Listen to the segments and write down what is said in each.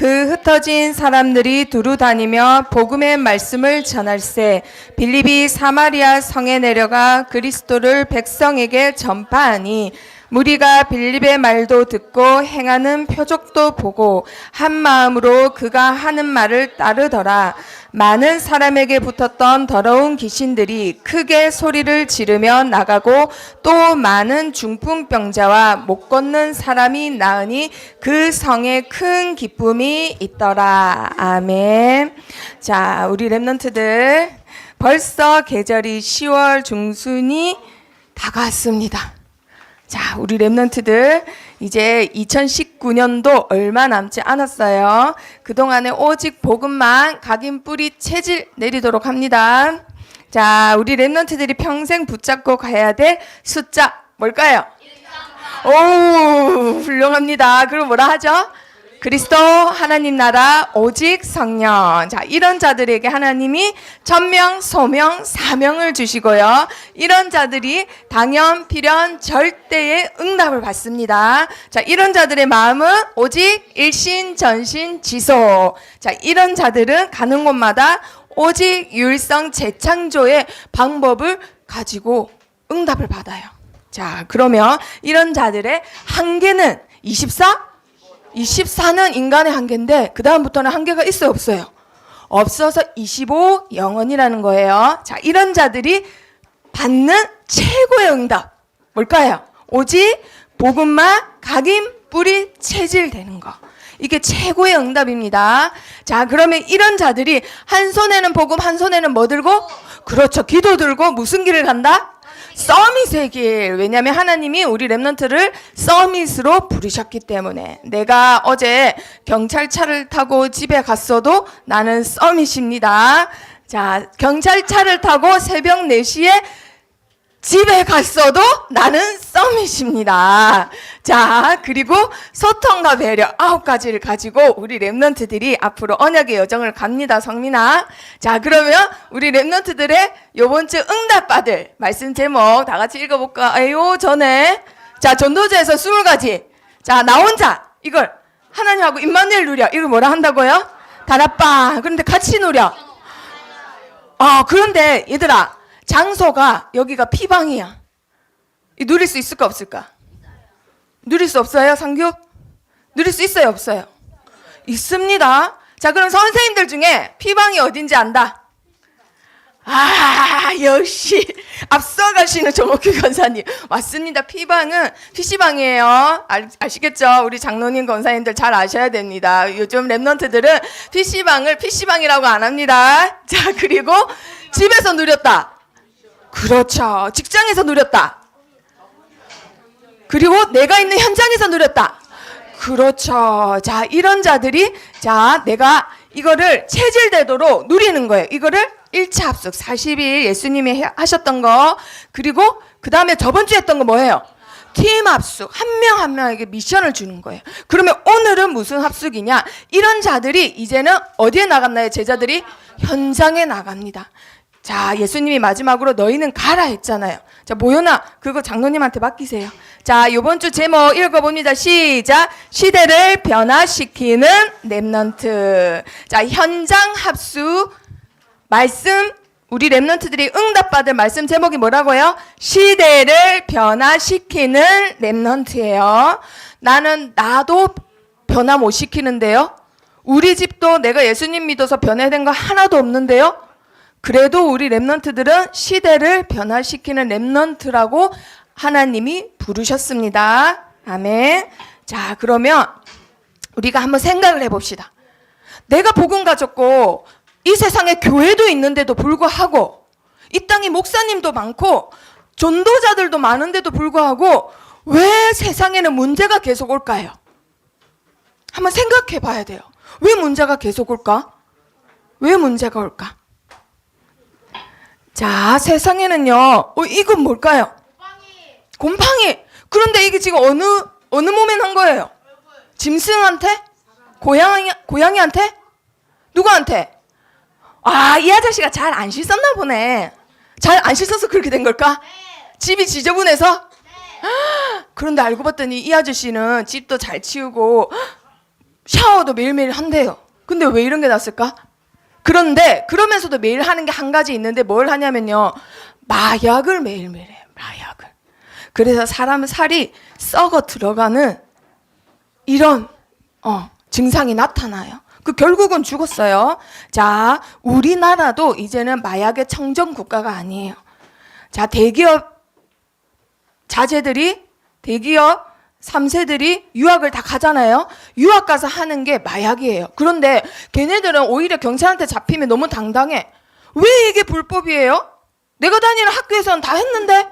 그 흩어진 사람들이 두루 다니며 복음의 말씀을 전할세. 빌립이 사마리아 성에 내려가 그리스도를 백성에게 전파하니 무리가 빌립의 말도 듣고 행하는 표적도 보고 한 마음으로 그가 하는 말을 따르더라. 많은 사람에게 붙었던 더러운 귀신들이 크게 소리를 지르며 나가고 또 많은 중풍병자와 못 걷는 사람이 나으니 그 성에 큰 기쁨이 있더라. 아멘. 자, 우리 렘넌트들 벌써 계절이 10월 중순이 다가왔습니다. 자, 우리 렘넌트들 이제 2019년도 얼마 남지 않았어요. 그동안에 오직 복음만 각인 뿌리 체질 내리도록 합니다. 자, 우리 렘넌트들이 평생 붙잡고 가야 될 숫자 뭘까요? 오, 훌륭합니다. 그럼 뭐라 하죠? 그리스도 하나님 나라 오직 성령. 자, 이런 자들에게 하나님이 천명, 소명, 사명을 주시고요. 이런 자들이 당연, 필연, 절대의 응답을 받습니다. 자, 이런 자들의 마음은 오직 일신, 전신, 지소. 자, 이런 자들은 가는 곳마다 오직 유일성 재창조의 방법을 가지고 응답을 받아요. 자, 그러면 이런 자들의 한계는 24는 인간의 한계인데 그 다음부터는 한계가 있어요, 없어요? 없어서 25 영원이라는 거예요. 자, 이런 자들이 받는 최고의 응답 뭘까요? 오직 복음만 각인 뿌리 체질되는 거. 이게 최고의 응답입니다. 자, 그러면 이런 자들이 한 손에는 복음, 한 손에는 뭐 들고? 그렇죠. 기도 들고 무슨 길을 간다? 서밋의 길. 왜냐하면 하나님이 우리 렘넌트를 서밋으로 부르셨기 때문에. 내가 어제 경찰차를 타고 집에 갔어도 나는 서밋입니다. 자, 경찰차를 타고 새벽 4시에 집에 갔어도 나는 서밋입니다. 자, 그리고 소통과 배려 9가지를 가지고 우리 렘넌트들이 앞으로 언약의 여정을 갑니다. 성민아. 자, 그러면 우리 렘넌트들의 요번 주 응답받을 말씀 제목 다 같이 읽어볼까요? 전에 자, 전도자에서 20가지. 자, 나 혼자 이걸 하나님하고 임마누엘 누려. 이걸 뭐라 한다고요? 다락방. 그런데 같이 누려. 그런데 얘들아, 장소가 여기가 피방이야. 누릴 수 있을까 없을까? 누릴 수 없어요, 상규? 누릴 수 있어요, 없어요? 있습니다. 자, 그럼 선생님들 중에 피방이 어딘지 안다? 역시 앞서가시는 정옥규 권사님. 맞습니다. 피방은 PC방이에요. 아시겠죠? 우리 장로님 권사님들 잘 아셔야 됩니다. 요즘 렘넌트들은 PC방을 PC방이라고 안 합니다. 자, 그리고 집에서 누렸다. 그렇죠. 직장에서 누렸다. 그리고 내가 있는 현장에서 누렸다. 그렇죠. 자, 이런 자들이 자, 내가 이거를 체질되도록 누리는 거예요. 이거를 1차 합숙 40일 예수님이 하셨던 거. 그리고 그 다음에 저번 주에 했던 거 뭐예요? 팀 합숙. 한 명 한 명에게 미션을 주는 거예요. 그러면 오늘은 무슨 합숙이냐? 이런 자들이 이제는 어디에 나갔나요? 제자들이 현장에 나갑니다. 자, 예수님이 마지막으로 너희는 가라 했잖아요. 자, 모여나 그거 장로님한테 맡기세요. 자, 요번 주 제목 읽어봅니다. 시작. 시대를 변화시키는 렘넌트. 자, 현장 합숙 말씀, 우리 렘넌트들이 응답받을 말씀 제목이 뭐라고요? 시대를 변화시키는 렘넌트예요. 나도 변화 못 시키는데요. 우리 집도 내가 예수님 믿어서 변화된 거 하나도 없는데요. 그래도 우리 렘넌트들은 시대를 변화시키는 렘넌트라고 하나님이 부르셨습니다. 아멘. 자, 그러면 우리가 한번 생각을 해봅시다. 내가 복음 가졌고 이 세상에 교회도 있는데도 불구하고 이 땅에 목사님도 많고 전도자들도 많은데도 불구하고 왜 세상에는 문제가 계속 올까요? 한번 생각해 봐야 돼요. 왜 문제가 계속 올까? 왜 문제가 올까? 자, 세상에는요. 이건 뭘까요? 곰팡이. 그런데 이게 지금 어느 몸에 난 거예요? 짐승한테? 고양이한테? 누구한테? 이 아저씨가 잘 안 씻었나 보네. 잘 안 씻어서 그렇게 된 걸까? 집이 지저분해서? 그런데 알고 봤더니 이 아저씨는 집도 잘 치우고 샤워도 매일매일 한대요. 근데 왜 이런 게 났을까? 그런데 그러면서도 매일 하는 게 한 가지 있는데 뭘 하냐면요. 마약을 매일매일 해요. 마약을. 그래서 사람 살이 썩어 들어가는 이런 증상이 나타나요. 그 결국은 죽었어요. 자, 우리나라도 이제는 마약의 청정 국가가 아니에요. 자, 대기업 자제들이 대기업 3세들이 유학을 다 가잖아요. 유학 가서 하는 게 마약이에요. 그런데 걔네들은 오히려 경찰한테 잡히면 너무 당당해. 왜 이게 불법이에요? 내가 다니는 학교에서는 다 했는데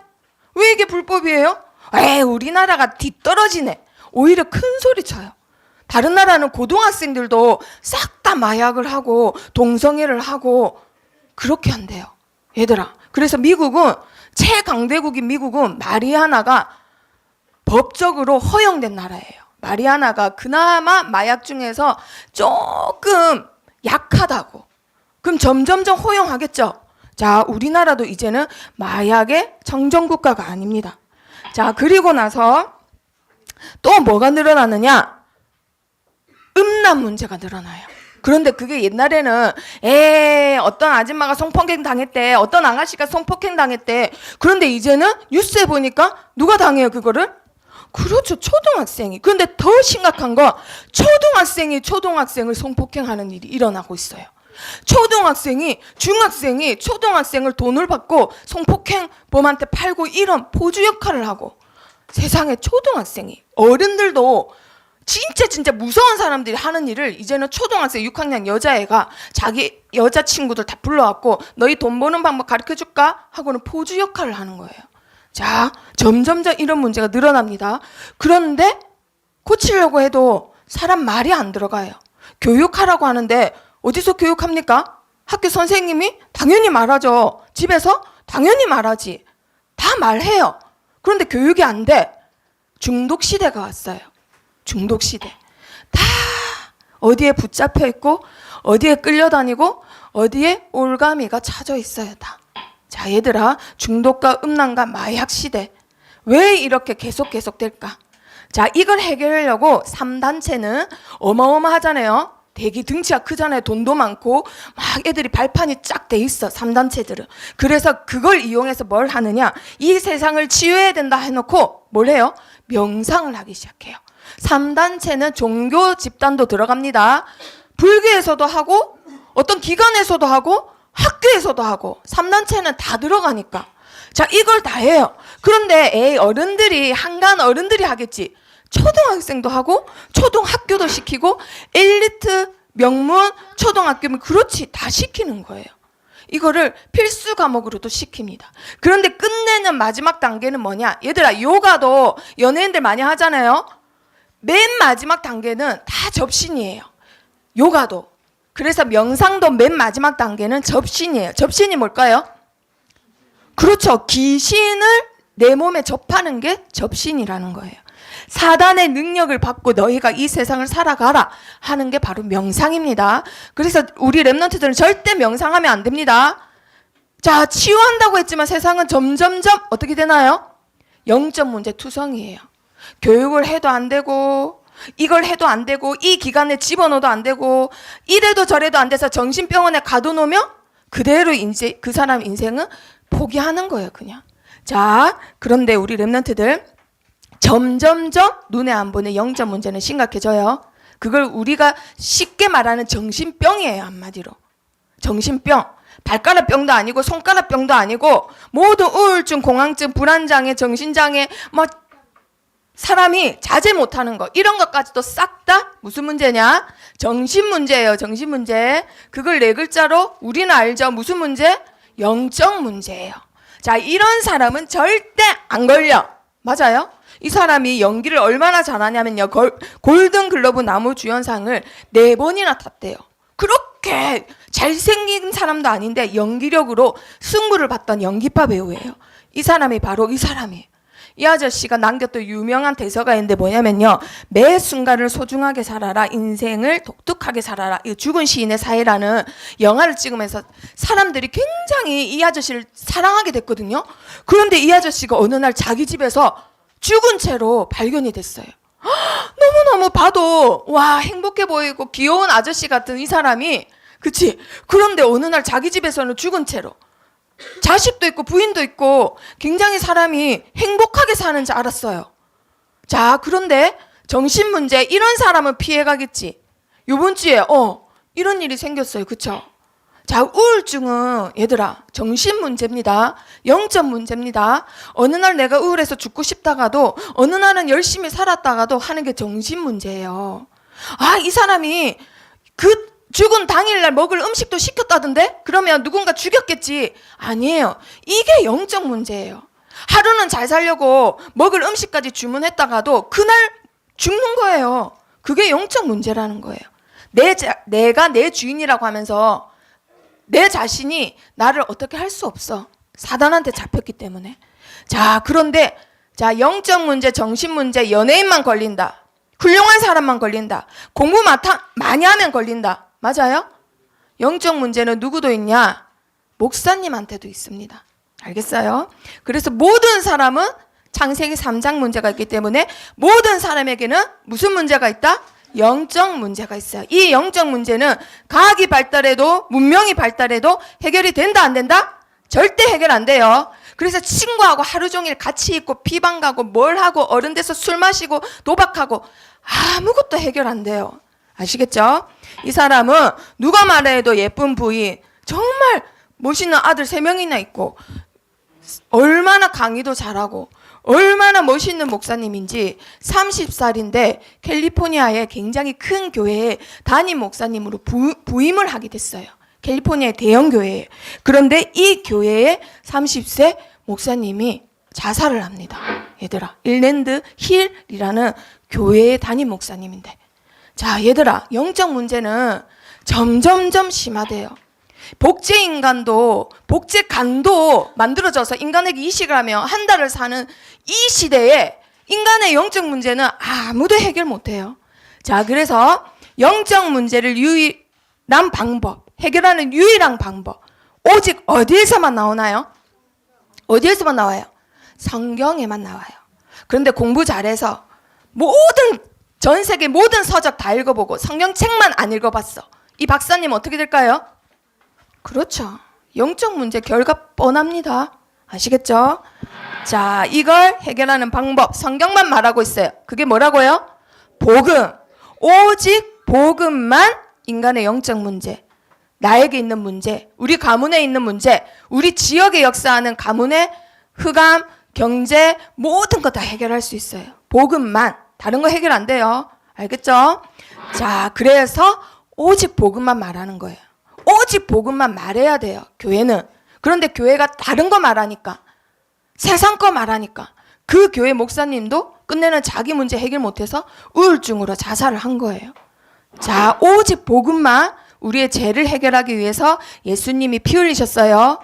왜 이게 불법이에요? 에이, 우리나라가 뒤떨어지네. 오히려 큰 소리 쳐요. 다른 나라는 고등학생들도 싹 다 마약을 하고 동성애를 하고 그렇게 한대요. 얘들아. 그래서 미국은 최강대국인 미국은 마리아나가 법적으로 허용된 나라예요. 마리아나가 그나마 마약 중에서 조금 약하다고. 그럼 점점점 허용하겠죠. 자, 우리나라도 이제는 마약의 청정국가가 아닙니다. 자, 그리고 나서 또 뭐가 늘어나느냐? 음란 문제가 늘어나요. 그런데 그게 옛날에는 어떤 아줌마가 성폭행 당했대. 어떤 아가씨가 성폭행 당했대. 그런데 이제는 뉴스에 보니까 누가 당해요, 그거를? 그렇죠. 초등학생이. 그런데 더 심각한 건 초등학생이 초등학생을 성폭행하는 일이 일어나고 있어요. 초등학생이 중학생이 초등학생을 돈을 받고 성폭행범한테 팔고 이런 포주 역할을 하고 세상에 초등학생이 어른들도 진짜 무서운 사람들이 하는 일을 이제는 초등학생 6학년 여자애가 자기 여자친구들 다 불러왔고 너희 돈 버는 방법 가르쳐줄까? 하고는 포주 역할을 하는 거예요. 자, 점점점 이런 문제가 늘어납니다. 그런데 고치려고 해도 사람 말이 안 들어가요. 교육하라고 하는데 어디서 교육합니까? 학교 선생님이 당연히 말하죠. 집에서 당연히 말하지. 다 말해요. 그런데 교육이 안 돼. 중독 시대가 왔어요. 중독 시대. 다 어디에 붙잡혀 있고 어디에 끌려다니고 어디에 올가미가 차져 있어요. 다. 자, 얘들아, 중독과 음란과 마약 시대 왜 이렇게 계속 될까? 자, 이걸 해결하려고 3단체는 어마어마하잖아요. 되게 등치가 크잖아요. 돈도 많고 막 애들이 발판이 쫙 돼 있어. 3단체들은. 그래서 그걸 이용해서 뭘 하느냐? 이 세상을 치유해야 된다 해놓고 뭘 해요? 명상을 하기 시작해요. 3단체는 종교 집단도 들어갑니다. 불교에서도 하고 어떤 기관에서도 하고 학교에서도 하고 3단체는 다 들어가니까. 자, 이걸 다 해요. 그런데 어른들이 한간 어른들이 하겠지. 초등학생도 하고 초등학교도 시키고 엘리트 명문 초등학교면 그렇지 다 시키는 거예요. 이거를 필수 과목으로도 시킵니다. 그런데 끝내는 마지막 단계는 뭐냐? 얘들아, 요가도 연예인들 많이 하잖아요. 맨 마지막 단계는 다 접신이에요. 요가도. 그래서 명상도 맨 마지막 단계는 접신이에요. 접신이 뭘까요? 그렇죠. 귀신을 내 몸에 접하는 게 접신이라는 거예요. 사단의 능력을 받고 너희가 이 세상을 살아가라 하는 게 바로 명상입니다. 그래서 우리 랩런트들은 절대 명상하면 안 됩니다. 자, 치유한다고 했지만 세상은 점점점 어떻게 되나요? 영적 문제 투성이에요. 교육을 해도 안 되고 이걸 해도 안 되고 이 기간에 집어넣어도 안 되고 이래도 저래도 안 돼서 정신병원에 가둬놓으면 그대로 이제 그 사람 인생은 포기하는 거예요, 그냥. 자, 그런데 우리 랩런트들 점점점 눈에 안 보는 영적 문제는 심각해져요. 그걸 우리가 쉽게 말하는 정신병이에요, 한마디로. 정신병. 발가락병도 아니고 손가락병도 아니고 모두 우울증, 공황증, 불안장애, 정신장애 뭐 사람이 자제 못하는 거 이런 것까지도 싹 다 무슨 문제냐? 정신 문제예요. 정신 문제. 그걸 네 글자로 우리는 알죠. 무슨 문제? 영적 문제예요. 자, 이런 사람은 절대 안 걸려. 맞아요? 이 사람이 연기를 얼마나 잘하냐면요. 골든글러브 나무주연상을 4번이나 탔대요. 그렇게 잘생긴 사람도 아닌데 연기력으로 승부를 봤던 연기파 배우예요. 이 사람이 바로 이 사람이에요. 이 아저씨가 남겼던 유명한 대사가 있는데 뭐냐면요. 매 순간을 소중하게 살아라. 인생을 독특하게 살아라. 이 죽은 시인의 사회라는 영화를 찍으면서 사람들이 굉장히 이 아저씨를 사랑하게 됐거든요. 그런데 이 아저씨가 어느 날 자기 집에서 죽은 채로 발견이 됐어요. 너무너무 봐도 와 행복해 보이고 귀여운 아저씨 같은 이 사람이 그치? 그런데 어느 날 자기 집에서는 죽은 채로 자식도 있고 부인도 있고 굉장히 사람이 행복하게 사는 줄 알았어요. 자, 그런데 정신 문제 이런 사람은 피해가겠지. 요번 주에 이런 일이 생겼어요. 그쵸? 자, 우울증은 얘들아 정신 문제입니다. 영적 문제입니다. 어느 날 내가 우울해서 죽고 싶다가도 어느 날은 열심히 살았다가도 하는 게 정신 문제예요. 아, 이 사람이 그 죽은 당일날 먹을 음식도 시켰다던데? 그러면 누군가 죽였겠지. 아니에요. 이게 영적 문제예요. 하루는 잘 살려고 먹을 음식까지 주문했다가도 그날 죽는 거예요. 그게 영적 문제라는 거예요. 내가 내 주인이라고 하면서 내 자신이 나를 어떻게 할 수 없어. 사단한테 잡혔기 때문에. 자, 그런데 자, 영적 문제, 정신 문제, 연예인만 걸린다. 훌륭한 사람만 걸린다. 공부 많이 하면 걸린다. 맞아요? 영적 문제는 누구도 있냐? 목사님한테도 있습니다. 알겠어요? 그래서 모든 사람은 창세기 3장 문제가 있기 때문에 모든 사람에게는 무슨 문제가 있다? 영적 문제가 있어요. 이 영적 문제는 과학이 발달해도 문명이 발달해도 해결이 된다 안 된다? 절대 해결 안 돼요. 그래서 친구하고 하루 종일 같이 있고 피방 가고 뭘 하고 어른 돼서 술 마시고 도박하고 아무것도 해결 안 돼요. 아시겠죠? 이 사람은 누가 말해도 예쁜 부인, 정말 멋있는 아들 3명이나 있고 얼마나 강의도 잘하고 얼마나 멋있는 목사님인지 30살인데 캘리포니아의 굉장히 큰 교회에 담임 목사님으로 부임을 하게 됐어요. 캘리포니아의 대형 교회에. 그런데 이 교회의 30세 목사님이 자살을 합니다. 얘들아, 일랜드 힐이라는 교회의 담임 목사님인데. 자, 얘들아, 영적 문제는 점점점 심화돼요. 복제간도 만들어져서 만들어져서 이식을 하며 한 달을 사는 이 시대에 인간의 영적 문제는 아무도 해결 못해요. 자, 그래서 영적 문제를 유일한 방법, 해결하는 유일한 방법, 오직 어디에서만 나오나요? 어디에서만 나와요? 성경에만 나와요. 그런데 공부 잘해서 전 세계 모든 서적 다 읽어보고 성경책만 안 읽어봤어. 이 박사님 어떻게 될까요? 그렇죠. 영적 문제 결과 뻔합니다. 아시겠죠? 자, 이걸 해결하는 방법 성경만 말하고 있어요. 그게 뭐라고요? 복음. 오직 복음만 인간의 영적 문제, 나에게 있는 문제, 우리 가문에 있는 문제, 우리 지역에 역사하는 가문의 흑암, 경제 모든 거 다 해결할 수 있어요. 복음만. 다른 거 해결 안 돼요. 알겠죠? 자, 그래서 오직 복음만 말하는 거예요. 오직 복음만 말해야 돼요. 교회는. 그런데 교회가 다른 거 말하니까, 세상 거 말하니까 그 교회 목사님도 끝내는 자기 문제 해결 못해서 우울증으로 자살을 한 거예요. 자, 오직 복음만 우리의 죄를 해결하기 위해서 예수님이 피 흘리셨어요.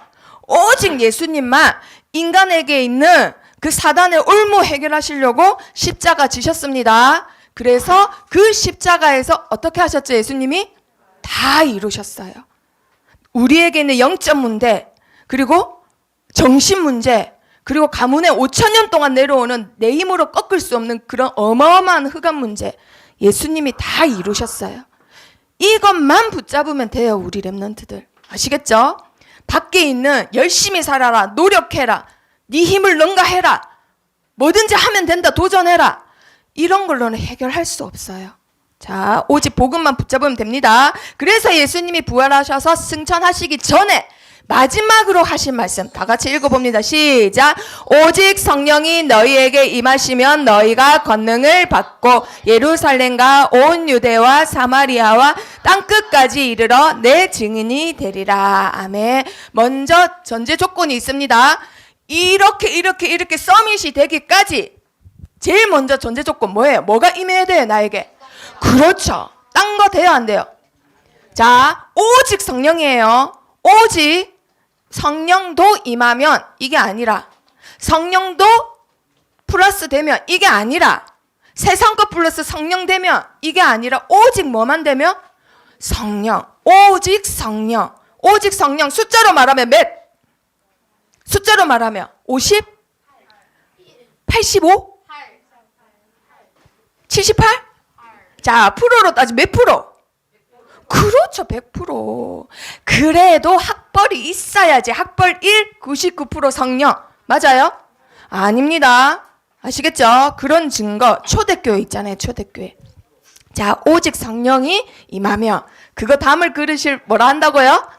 오직 예수님만 인간에게 있는 그 사단의 올무 해결하시려고 십자가 지셨습니다. 그래서 그 십자가에서 어떻게 하셨죠? 예수님이 다 이루셨어요. 우리에게 있는 영적 문제, 그리고 정신 문제, 그리고 가문에 5,000년 동안 내려오는 내 힘으로 꺾을 수 없는 그런 어마어마한 흑암 문제, 예수님이 다 이루셨어요. 이것만 붙잡으면 돼요, 우리 랩런트들. 아시겠죠? 밖에 있는 열심히 살아라, 노력해라, 네 힘을 능가해라, 뭐든지 하면 된다, 도전해라, 이런 걸로는 해결할 수 없어요. 자, 오직 복음만 붙잡으면 됩니다. 그래서 예수님이 부활하셔서 승천하시기 전에 마지막으로 하신 말씀 다 같이 읽어봅니다. 시작. 오직 성령이 너희에게 임하시면 너희가 권능을 받고 예루살렘과 온 유대와 사마리아와 땅끝까지 이르러 내 증인이 되리라. 아멘. 먼저 전제 조건이 있습니다. 이렇게 서밋이 되기까지 제일 먼저 전제 조건 뭐예요? 뭐가 임해야 돼요, 나에게? 그렇죠. 딴 거 돼요, 안 돼요? 자, 오직 성령이에요. 오직 성령도 임하면 이게 아니라, 성령도 플러스 되면 이게 아니라, 세상 것 플러스 성령 되면 이게 아니라, 오직 뭐만 되면? 성령. 오직 성령. 오직 성령. 숫자로 말하면 몇? 숫자로 말하면 50? 85? 78? 자, 프로로 따지면 몇 프로? 그렇죠. 100%. 그래도 학벌이 있어야지. 학벌 1, 99% 성령. 맞아요? 아닙니다. 아시겠죠? 그런 증거. 초대교회 있잖아요. 초대교회. 자, 오직 성령이 임하며 그거 담을 그릇을 뭐라 한다고요?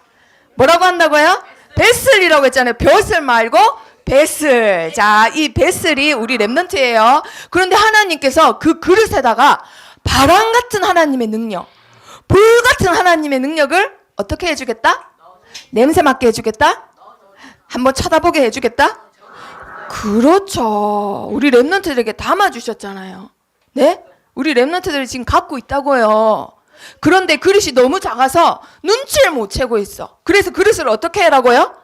뭐라고 한다고요? 베슬이라고 했잖아요. 벼슬 말고 베슬. 자, 이 베슬이 우리 렘넌트예요. 그런데 하나님께서 그 그릇에다가 바람 같은 하나님의 능력, 불 같은 하나님의 능력을 어떻게 해주겠다? 냄새 맡게 해주겠다? 한번 쳐다보게 해주겠다? 그렇죠. 우리 렘넌트들에게 담아주셨잖아요. 네? 우리 렘넌트들이 지금 갖고 있다고요. 그런데 그릇이 너무 작아서 눈치를 못 채고 있어. 그래서 그릇을 어떻게 해라고요?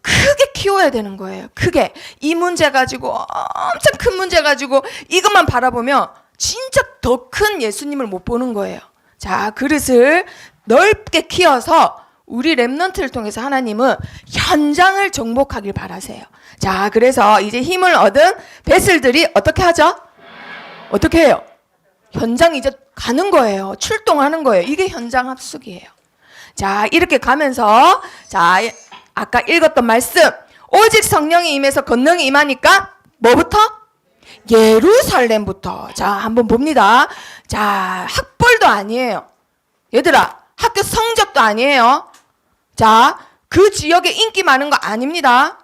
크게 키워야 되는 거예요. 크게. 이 문제 가지고 엄청 큰 문제 가지고 이것만 바라보면 진짜 더 큰 예수님을 못 보는 거예요. 자, 그릇을 넓게 키워서 우리 렘넌트를 통해서 하나님은 현장을 정복하길 바라세요. 자, 그래서 이제 힘을 얻은 베슬들이 어떻게 하죠? 어떻게 해요? 현장 이제 가는 거예요. 출동하는 거예요. 이게 현장 합숙이에요. 자, 이렇게 가면서 자, 아까 읽었던 말씀 오직 성령이 임해서 권능이 임하니까 뭐부터? 예루살렘부터. 자, 한번 봅니다. 자, 학벌도 아니에요. 얘들아, 학교 성적도 아니에요. 자, 그 지역에 인기 많은 거 아닙니다.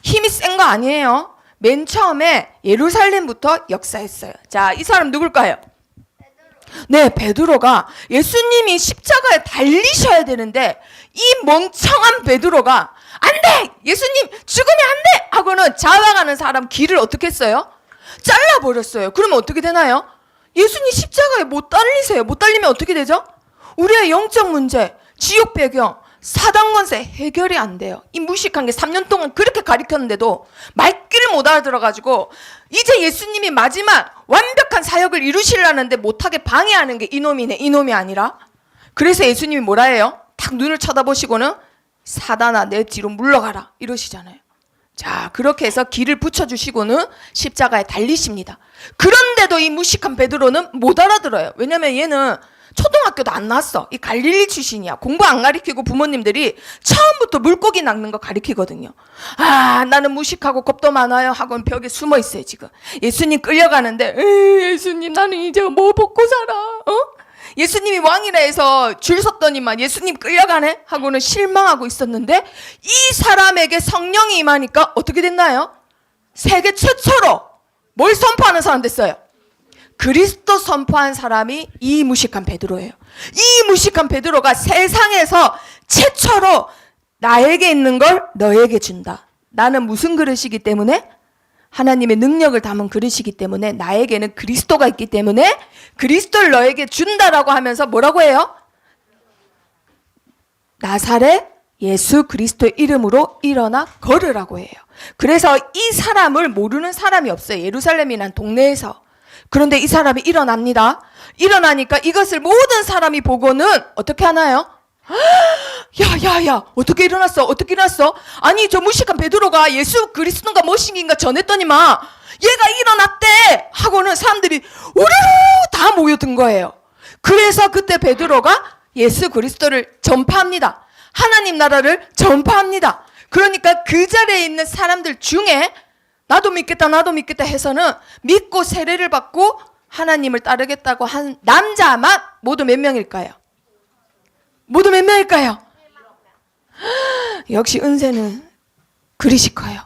힘이 센 거 아니에요. 맨 처음에 예루살렘부터 역사했어요. 자, 이 사람 누굴까요? 네, 베드로가 예수님이 십자가에 달리셔야 되는데 이 멍청한 베드로가 안 돼! 예수님 죽으면 안 돼! 하고는 자랑하는 사람 길을 어떻게 했어요? 잘라버렸어요. 그러면 어떻게 되나요? 예수님 십자가에 못 달리세요. 못 달리면 어떻게 되죠? 우리의 영적 문제, 지옥 배경, 사단 권세 해결이 안 돼요. 이 무식한 게 3년 동안 그렇게 가르쳤는데도 말귀를 못 알아들어가지고 이제 예수님이 마지막 완벽한 사역을 이루시려는데 못하게 방해하는 게 이놈이네. 이놈이 아니라. 그래서 예수님이 뭐라 해요? 딱 눈을 쳐다보시고는 사단아 내 뒤로 물러가라 이러시잖아요. 자, 그렇게 해서 길을 붙여주시고는 십자가에 달리십니다. 그런데도 이 무식한 베드로는 못 알아들어요. 왜냐면 얘는 초등학교도 안 나왔어. 이 갈릴리 출신이야. 공부 안 가르치고 부모님들이 처음부터 물고기 낚는 거 가르치거든요. 아, 나는 무식하고 겁도 많아요 하고 벽에 숨어 있어요 지금. 예수님 끌려가는데 예수님 나는 이제 뭐 먹고 살아? 어? 예수님이 왕이라 해서 줄 섰더니만 예수님 끌려가네? 하고는 실망하고 있었는데 이 사람에게 성령이 임하니까 어떻게 됐나요? 세계 최초로 뭘 선포하는 사람 됐어요? 그리스도 선포한 사람이 이 무식한 베드로예요. 이 무식한 베드로가 세상에서 최초로 나에게 있는 걸 너에게 준다. 나는 무슨 그릇이기 때문에? 하나님의 능력을 담은 그릇이기 때문에 나에게는 그리스도가 있기 때문에 그리스도를 너에게 준다라고 하면서 뭐라고 해요? 나사렛 예수 그리스도의 이름으로 일어나 걸으라고 해요. 그래서 이 사람을 모르는 사람이 없어요. 예루살렘이란 동네에서. 그런데 이 사람이 일어납니다. 일어나니까 이것을 모든 사람이 보고는 어떻게 하나요? 야, 어떻게 일어났어? 어떻게 일어났어? 아니, 저 무식한 베드로가 예수 그리스도인가 무엇인가 전했더니만 얘가 일어났대! 하고는 사람들이 우르르 다 모여든 거예요. 그래서 그때 베드로가 예수 그리스도를 전파합니다. 하나님 나라를 전파합니다. 그러니까 그 자리에 있는 사람들 중에 나도 믿겠다 해서는 믿고 세례를 받고 하나님을 따르겠다고 한 남자만 모두 몇 명일까요? 모두 몇 명일까요? 역시 은세는 그릇이 커요.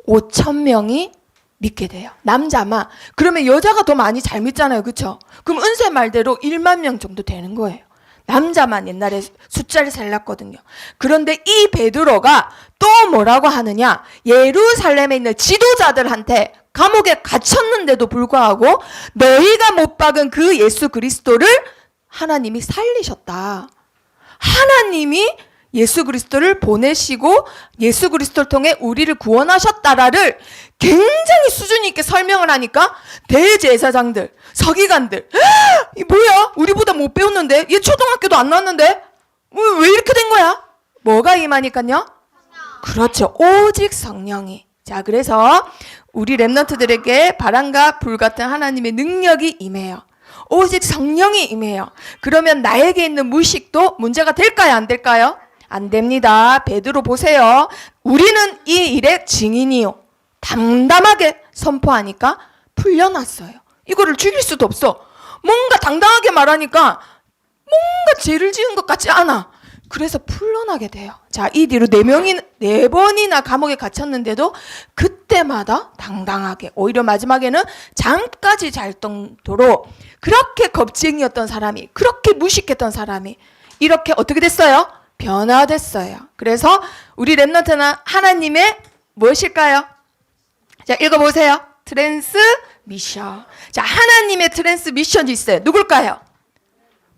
5,000명이 믿게 돼요. 남자만. 그러면 여자가 더 많이 잘 믿잖아요. 그렇죠? 그럼 은세 말대로 1만 명 정도 되는 거예요. 남자만 옛날에 숫자를 살랐거든요. 그런데 이 베드로가 또 뭐라고 하느냐? 예루살렘에 있는 지도자들한테 감옥에 갇혔는데도 불구하고 너희가 못 박은 그 예수 그리스도를 하나님이 살리셨다. 하나님이 예수 그리스도를 보내시고 예수 그리스도를 통해 우리를 구원하셨다라를 굉장히 수준 있게 설명을 하니까 대제사장들, 서기관들 이 뭐야? 우리보다 못 배웠는데? 얘 초등학교도 안 나왔는데? 왜 이렇게 된 거야? 뭐가 임하니까요? 그렇죠. 오직 성령이. 자, 그래서 우리 렘넌트들에게 바람과 불 같은 하나님의 능력이 임해요. 오직 성령이 임해요. 그러면 나에게 있는 무식도 문제가 될까요? 안 될까요? 안 됩니다. 베드로 보세요. 우리는 이 일의 증인이요. 담담하게 선포하니까 풀려났어요. 이거를 죽일 수도 없어. 뭔가 당당하게 말하니까 뭔가 죄를 지은 것 같지 않아. 그래서 풀려나게 돼요. 자, 이 뒤로 4번이나 감옥에 갇혔는데도 그때마다 당당하게, 오히려 마지막에는 잠까지 잘 정도로 그렇게 겁쟁이였던 사람이, 그렇게 무식했던 사람이 이렇게 어떻게 됐어요? 변화됐어요. 그래서 우리 렘넌트는 하나님의 무엇일까요? 자, 읽어보세요. 트랜스미션. 자, 하나님의 트랜스미션이 있어요. 누굴까요?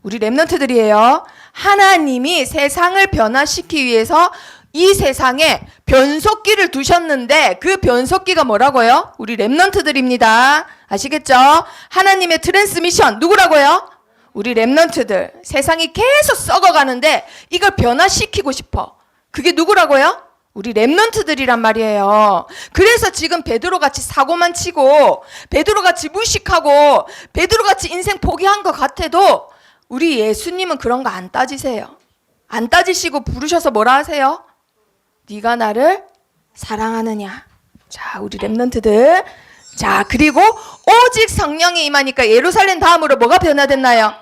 우리 렘넌트들이에요. 하나님이 세상을 변화시키기 위해서 이 세상에 변속기를 두셨는데 그 변속기가 뭐라고요? 우리 렘넌트들입니다. 아시겠죠? 하나님의 트랜스미션 누구라고요? 우리 렘넌트들. 세상이 계속 썩어가는데 이걸 변화시키고 싶어. 그게 누구라고요? 우리 렘넌트들이란 말이에요. 그래서 지금 베드로같이 사고만 치고 베드로같이 무식하고 베드로같이 인생 포기한 것 같아도 우리 예수님은 그런 거 안 따지세요. 안 따지시고 부르셔서 뭐라 하세요? 네가 나를 사랑하느냐. 자, 우리 렘넌트들. 자, 그리고 오직 성령이 임하니까 예루살렘 다음으로 뭐가 변화됐나요?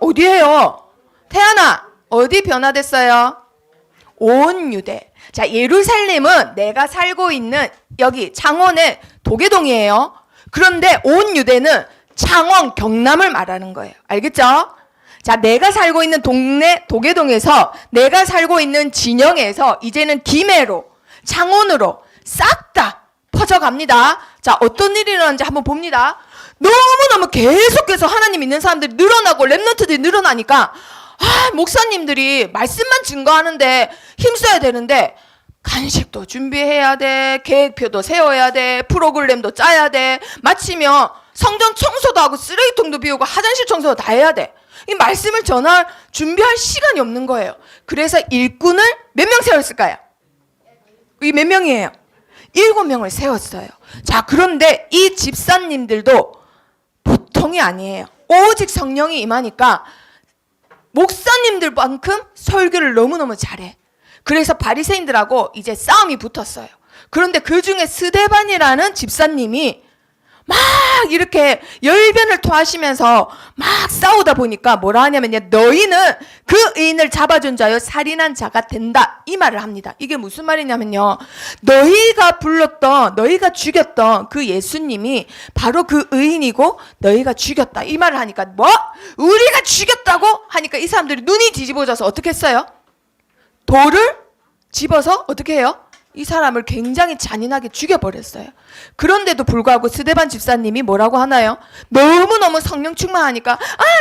어디예요? 태연아, 어디 변화됐어요? 온 유대. 자, 예루살렘은 내가 살고 있는 여기 창원의 도계동이에요. 그런데 온 유대는 창원, 경남을 말하는 거예요. 알겠죠? 자, 내가 살고 있는 동네 도계동에서 내가 살고 있는 진영에서 이제는 김해로, 창원으로 싹 다 퍼져갑니다. 자, 어떤 일이 일어나는지 한번 봅니다. 너무너무 계속해서 하나님 믿는 사람들이 늘어나고 렘넌트들이 늘어나니까 목사님들이 말씀만 증거하는데 힘써야 되는데 간식도 준비해야 돼, 계획표도 세워야 돼, 프로그램도 짜야 돼, 마치면 성전 청소도 하고 쓰레기통도 비우고 화장실 청소도 다 해야 돼. 이 말씀을 전할 준비할 시간이 없는 거예요. 그래서 일꾼을 몇 명 세웠을까요? 이 몇 명이에요? 7명을 세웠어요. 자, 그런데 이 집사님들도 보통이 아니에요. 오직 성령이 임하니까 목사님들만큼 설교를 너무너무 잘해. 그래서 바리새인들하고 이제 싸움이 붙었어요. 그런데 그 중에 스데반이라는 집사님이 막 이렇게 열변을 토하시면서 막 싸우다 보니까 뭐라 하냐면요. 너희는 그 의인을 잡아준 자여 살인한 자가 된다. 이 말을 합니다. 이게 무슨 말이냐면요. 너희가 불렀던, 너희가 죽였던 그 예수님이 바로 그 의인이고 너희가 죽였다. 이 말을 하니까 뭐? 우리가 죽였다고? 하니까 이 사람들이 눈이 뒤집어져서 어떻게 했어요? 돌을 집어서 어떻게 해요? 이 사람을 굉장히 잔인하게 죽여버렸어요. 그런데도 불구하고 스데반 집사님이 뭐라고 하나요? 너무너무 성령 충만하니까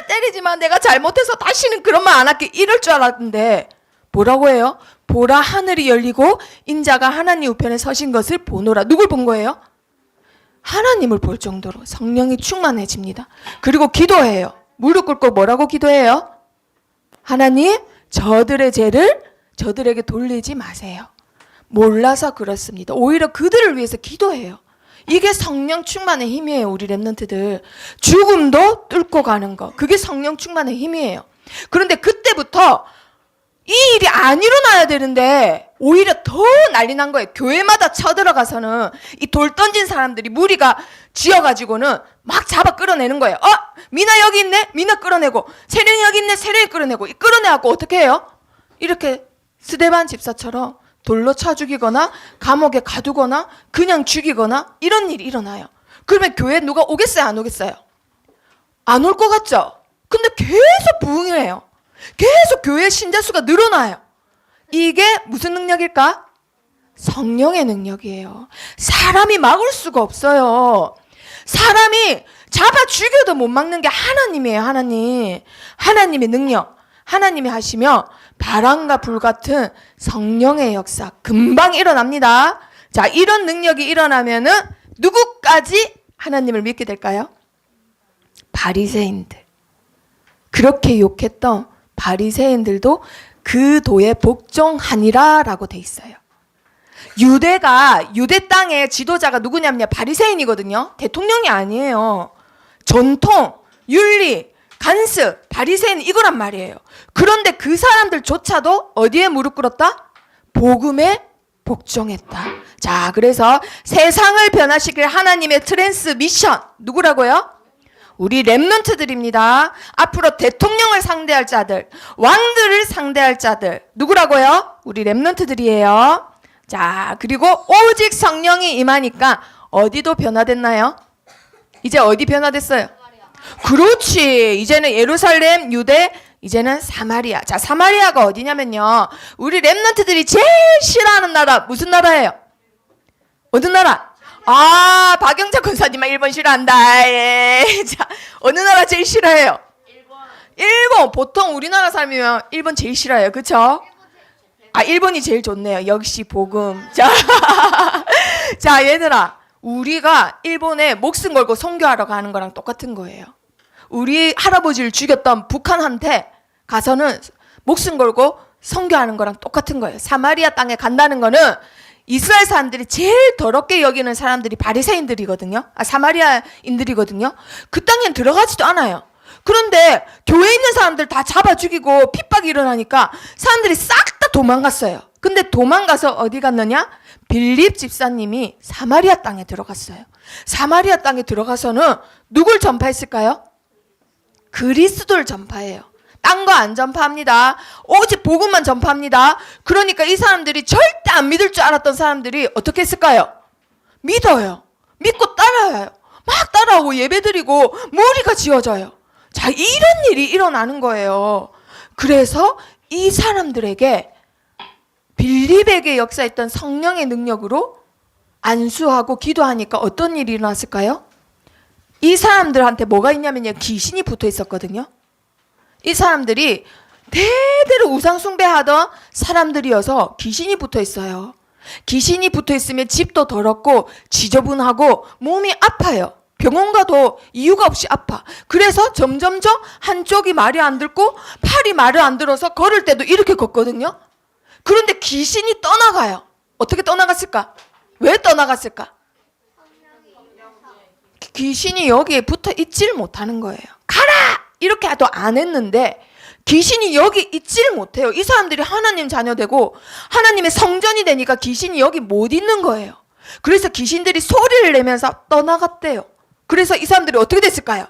때리지 마, 내가 잘못해서 다시는 그런 말 안 할게, 이럴 줄 알았는데 뭐라고 해요? 보라, 하늘이 열리고 인자가 하나님 우편에 서신 것을 보노라. 누굴 본 거예요? 하나님을 볼 정도로 성령이 충만해집니다. 그리고 기도해요. 무릎 꿇고 뭐라고 기도해요? 하나님, 저들의 죄를 저들에게 돌리지 마세요. 몰라서 그렇습니다. 오히려 그들을 위해서 기도해요. 이게 성령 충만의 힘이에요. 우리 렘넌트들. 죽음도 뚫고 가는 거. 그게 성령 충만의 힘이에요. 그런데 그때부터 이 일이 안 일어나야 되는데 오히려 더 난리 난 거예요. 교회마다 쳐들어가서는 이 돌 던진 사람들이 무리가 지어가지고는 막 잡아 끌어내는 거예요. 미나 여기 있네? 미나 끌어내고, 세령이 여기 있네? 세령이 끌어내고, 끌어내갖고 어떻게 해요? 이렇게 스데반 집사처럼 돌로 쳐 죽이거나 감옥에 가두거나 그냥 죽이거나 이런 일이 일어나요. 그러면 교회에 누가 오겠어요? 안 오겠어요? 안 올 것 같죠? 근데 계속 부흥해요. 계속 교회 신자수가 늘어나요. 이게 무슨 능력일까? 성령의 능력이에요. 사람이 막을 수가 없어요. 사람이 잡아 죽여도 못 막는 게 하나님이에요. 하나님의 능력. 하나님이 하시면 바람과 불 같은 성령의 역사 금방 일어납니다. 자, 이런 능력이 일어나면은 누구까지 하나님을 믿게 될까요? 바리새인들. 그렇게 욕했던 바리새인들도 그 도에 복종하니라 라고 돼 있어요. 유대 땅의 지도자가 누구냐면요. 바리새인이거든요. 대통령이 아니에요. 전통, 윤리, 간섭, 바리새인 이거란 말이에요. 그런데 그 사람들조차도 어디에 무릎 꿇었다? 복음에 복종했다. 자, 그래서 세상을 변화시킬 하나님의 트랜스미션 누구라고요? 우리 렘넌트들입니다. 앞으로 대통령을 상대할 자들, 왕들을 상대할 자들 누구라고요? 우리 렘넌트들이에요. 자, 그리고 오직 성령이 임하니까 어디도 변화됐나요? 이제 어디 변화됐어요? 그렇지. 이제는 예루살렘, 유대, 이제는 사마리아. 자, 사마리아가 어디냐면요. 우리 렘넌트들이 제일 싫어하는 나라 무슨 나라예요? 어느 나라? 아, 박영자 권사님만 일본 싫어한다. 예. 자, 어느 나라 제일 싫어해요? 일본. 보통 우리나라 사람이면 일본 제일 싫어해요. 그쵸? 아, 일본이 제일 좋네요. 역시 복음. 자, 자, 얘들아. 우리가 일본에 목숨 걸고 선교하러 가는 거랑 똑같은 거예요. 우리 할아버지를 죽였던 북한한테 가서는 목숨 걸고 선교하는 거랑 똑같은 거예요. 사마리아 땅에 간다는 거는 이스라엘 사람들이 제일 더럽게 여기는 사람들이 바리새인들이거든요. 아, 사마리아인들이거든요. 그 땅엔 들어가지도 않아요. 그런데 교회에 있는 사람들 다 잡아 죽이고 핍박이 일어나니까 사람들이 싹 다 도망갔어요. 근데 도망가서 어디 갔느냐? 빌립 집사님이 사마리아 땅에 들어갔어요. 사마리아 땅에 들어가서는 누굴 전파했을까요? 그리스도를 전파해요. 딴 거 안 전파합니다. 오직 복음만 전파합니다. 그러니까 이 사람들이 절대 안 믿을 줄 알았던 사람들이 어떻게 했을까요? 믿어요. 믿고 따라와요. 막 따라오고 예배드리고 머리가 지어져요. 자, 이런 일이 일어나는 거예요. 그래서 이 사람들에게 빌립에게 역사했던 성령의 능력으로 안수하고 기도하니까 어떤 일이 일어났을까요? 이 사람들한테 뭐가 있냐면요. 귀신이 붙어 있었거든요. 이 사람들이 대대로 우상 숭배하던 사람들이어서 귀신이 붙어 있어요. 귀신이 붙어 있으면 집도 더럽고 지저분하고 몸이 아파요. 병원 가도 이유가 없이 아파. 그래서 점점점 한쪽이 말이 안 듣고 팔이 말을 안 들어서 걸을 때도 이렇게 걷거든요. 그런데 귀신이 떠나가요. 어떻게 떠나갔을까? 왜 떠나갔을까? 귀신이 여기에 붙어 있질 못하는 거예요. 가라! 이렇게 해도 안 했는데 귀신이 여기 있질 못해요. 이 사람들이 하나님 자녀되고 하나님의 성전이 되니까 귀신이 여기 못 있는 거예요. 그래서 귀신들이 소리를 내면서 떠나갔대요. 그래서 이 사람들이 어떻게 됐을까요?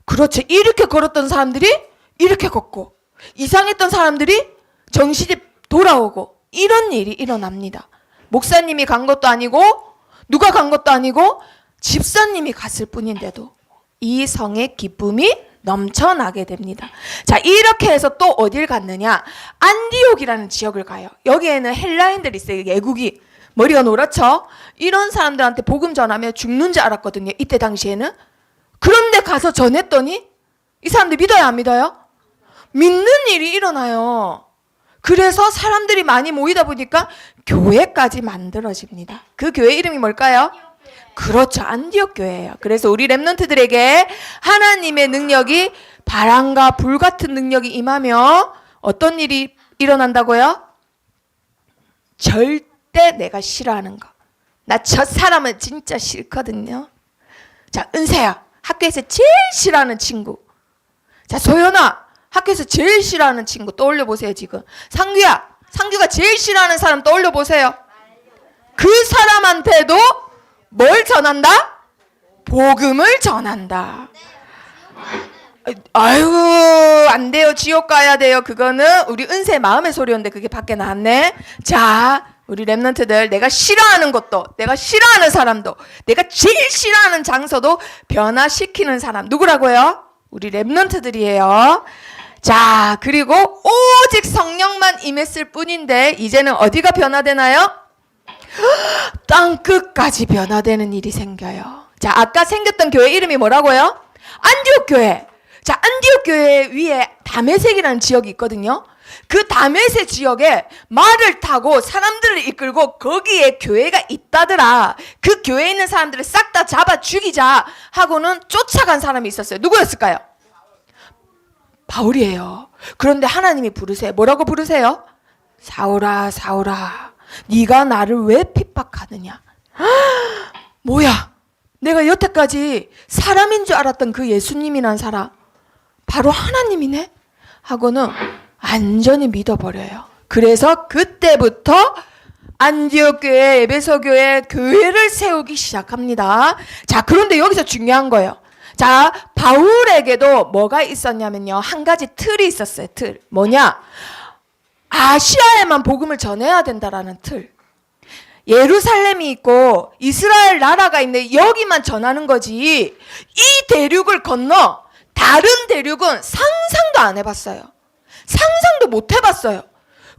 그렇죠. 이렇게 걸었던 사람들이 이렇게 걷고 이상했던 사람들이 정신이 돌아오고 이런 일이 일어납니다. 목사님이 간 것도 아니고 누가 간 것도 아니고 집사님이 갔을 뿐인데도 이 성의 기쁨이 넘쳐나게 됩니다. 자, 이렇게 해서 또 어딜 갔느냐? 안디옥이라는 지역을 가요. 여기에는 헬라인들이 있어요. 애국이 머리가 노랗죠? 이런 사람들한테 복음 전하면 죽는 줄 알았거든요. 이때 당시에는. 그런데 가서 전했더니 이 사람들 믿어요, 안 믿어요? 믿는 일이 일어나요. 그래서 사람들이 많이 모이다 보니까 교회까지 만들어집니다. 그 교회 이름이 뭘까요? 그렇죠. 안디옥 교회예요. 그래서 우리 렘넌트들에게 하나님의 능력이 바람과 불 같은 능력이 임하며 어떤 일이 일어난다고요? 절대 내가 싫어하는 거. 나 저 사람은 진짜 싫거든요. 자, 은세야. 학교에서 제일 싫어하는 친구. 자, 소연아. 학교에서 제일 싫어하는 친구 떠올려 보세요, 지금. 상규야. 상규가 제일 싫어하는 사람 떠올려 보세요. 그 사람한테도 뭘 전한다? 복음을 전한다. 아유, 안 돼요. 지옥 가야 돼요. 그거는 우리 은세 마음의 소리였는데 그게 밖에 나왔네. 자, 우리 렘넌트들, 내가 싫어하는 것도, 내가 싫어하는 사람도, 내가 제일 싫어하는 장소도 변화시키는 사람 누구라고요? 우리 렘넌트들이에요. 자, 그리고 오직 성령만 임했을 뿐인데 이제는 어디가 변화되나요? 땅 끝까지 변화되는 일이 생겨요. 자, 아까 생겼던 교회 이름이 뭐라고요? 안디옥 교회. 자, 안디옥 교회 위에 다메섹이라는 지역이 있거든요. 그 다메섹 지역에 말을 타고 사람들을 이끌고 거기에 교회가 있다더라. 그 교회에 있는 사람들을 싹 다 잡아 죽이자 하고는 쫓아간 사람이 있었어요. 누구였을까요? 바울이에요. 그런데 하나님이 부르세요. 뭐라고 부르세요? 사울아, 사울아. 네가 나를 왜 핍박하느냐. 뭐야, 내가 여태까지 사람인 줄 알았던 그 예수님이란 사람 바로 하나님이네 하고는 완전히 믿어버려요. 그래서 그때부터 안디옥 교회, 에베소 교회, 교회를 세우기 시작합니다. 자, 그런데 여기서 중요한 거예요. 자, 바울에게도 뭐가 있었냐면요, 한 가지 틀이 있었어요. 틀 뭐냐, 아시아에만 복음을 전해야 된다라는 틀. 예루살렘이 있고 이스라엘 나라가 있는데 여기만 전하는 거지, 이 대륙을 건너 다른 대륙은 상상도 안 해봤어요. 상상도 못 해봤어요.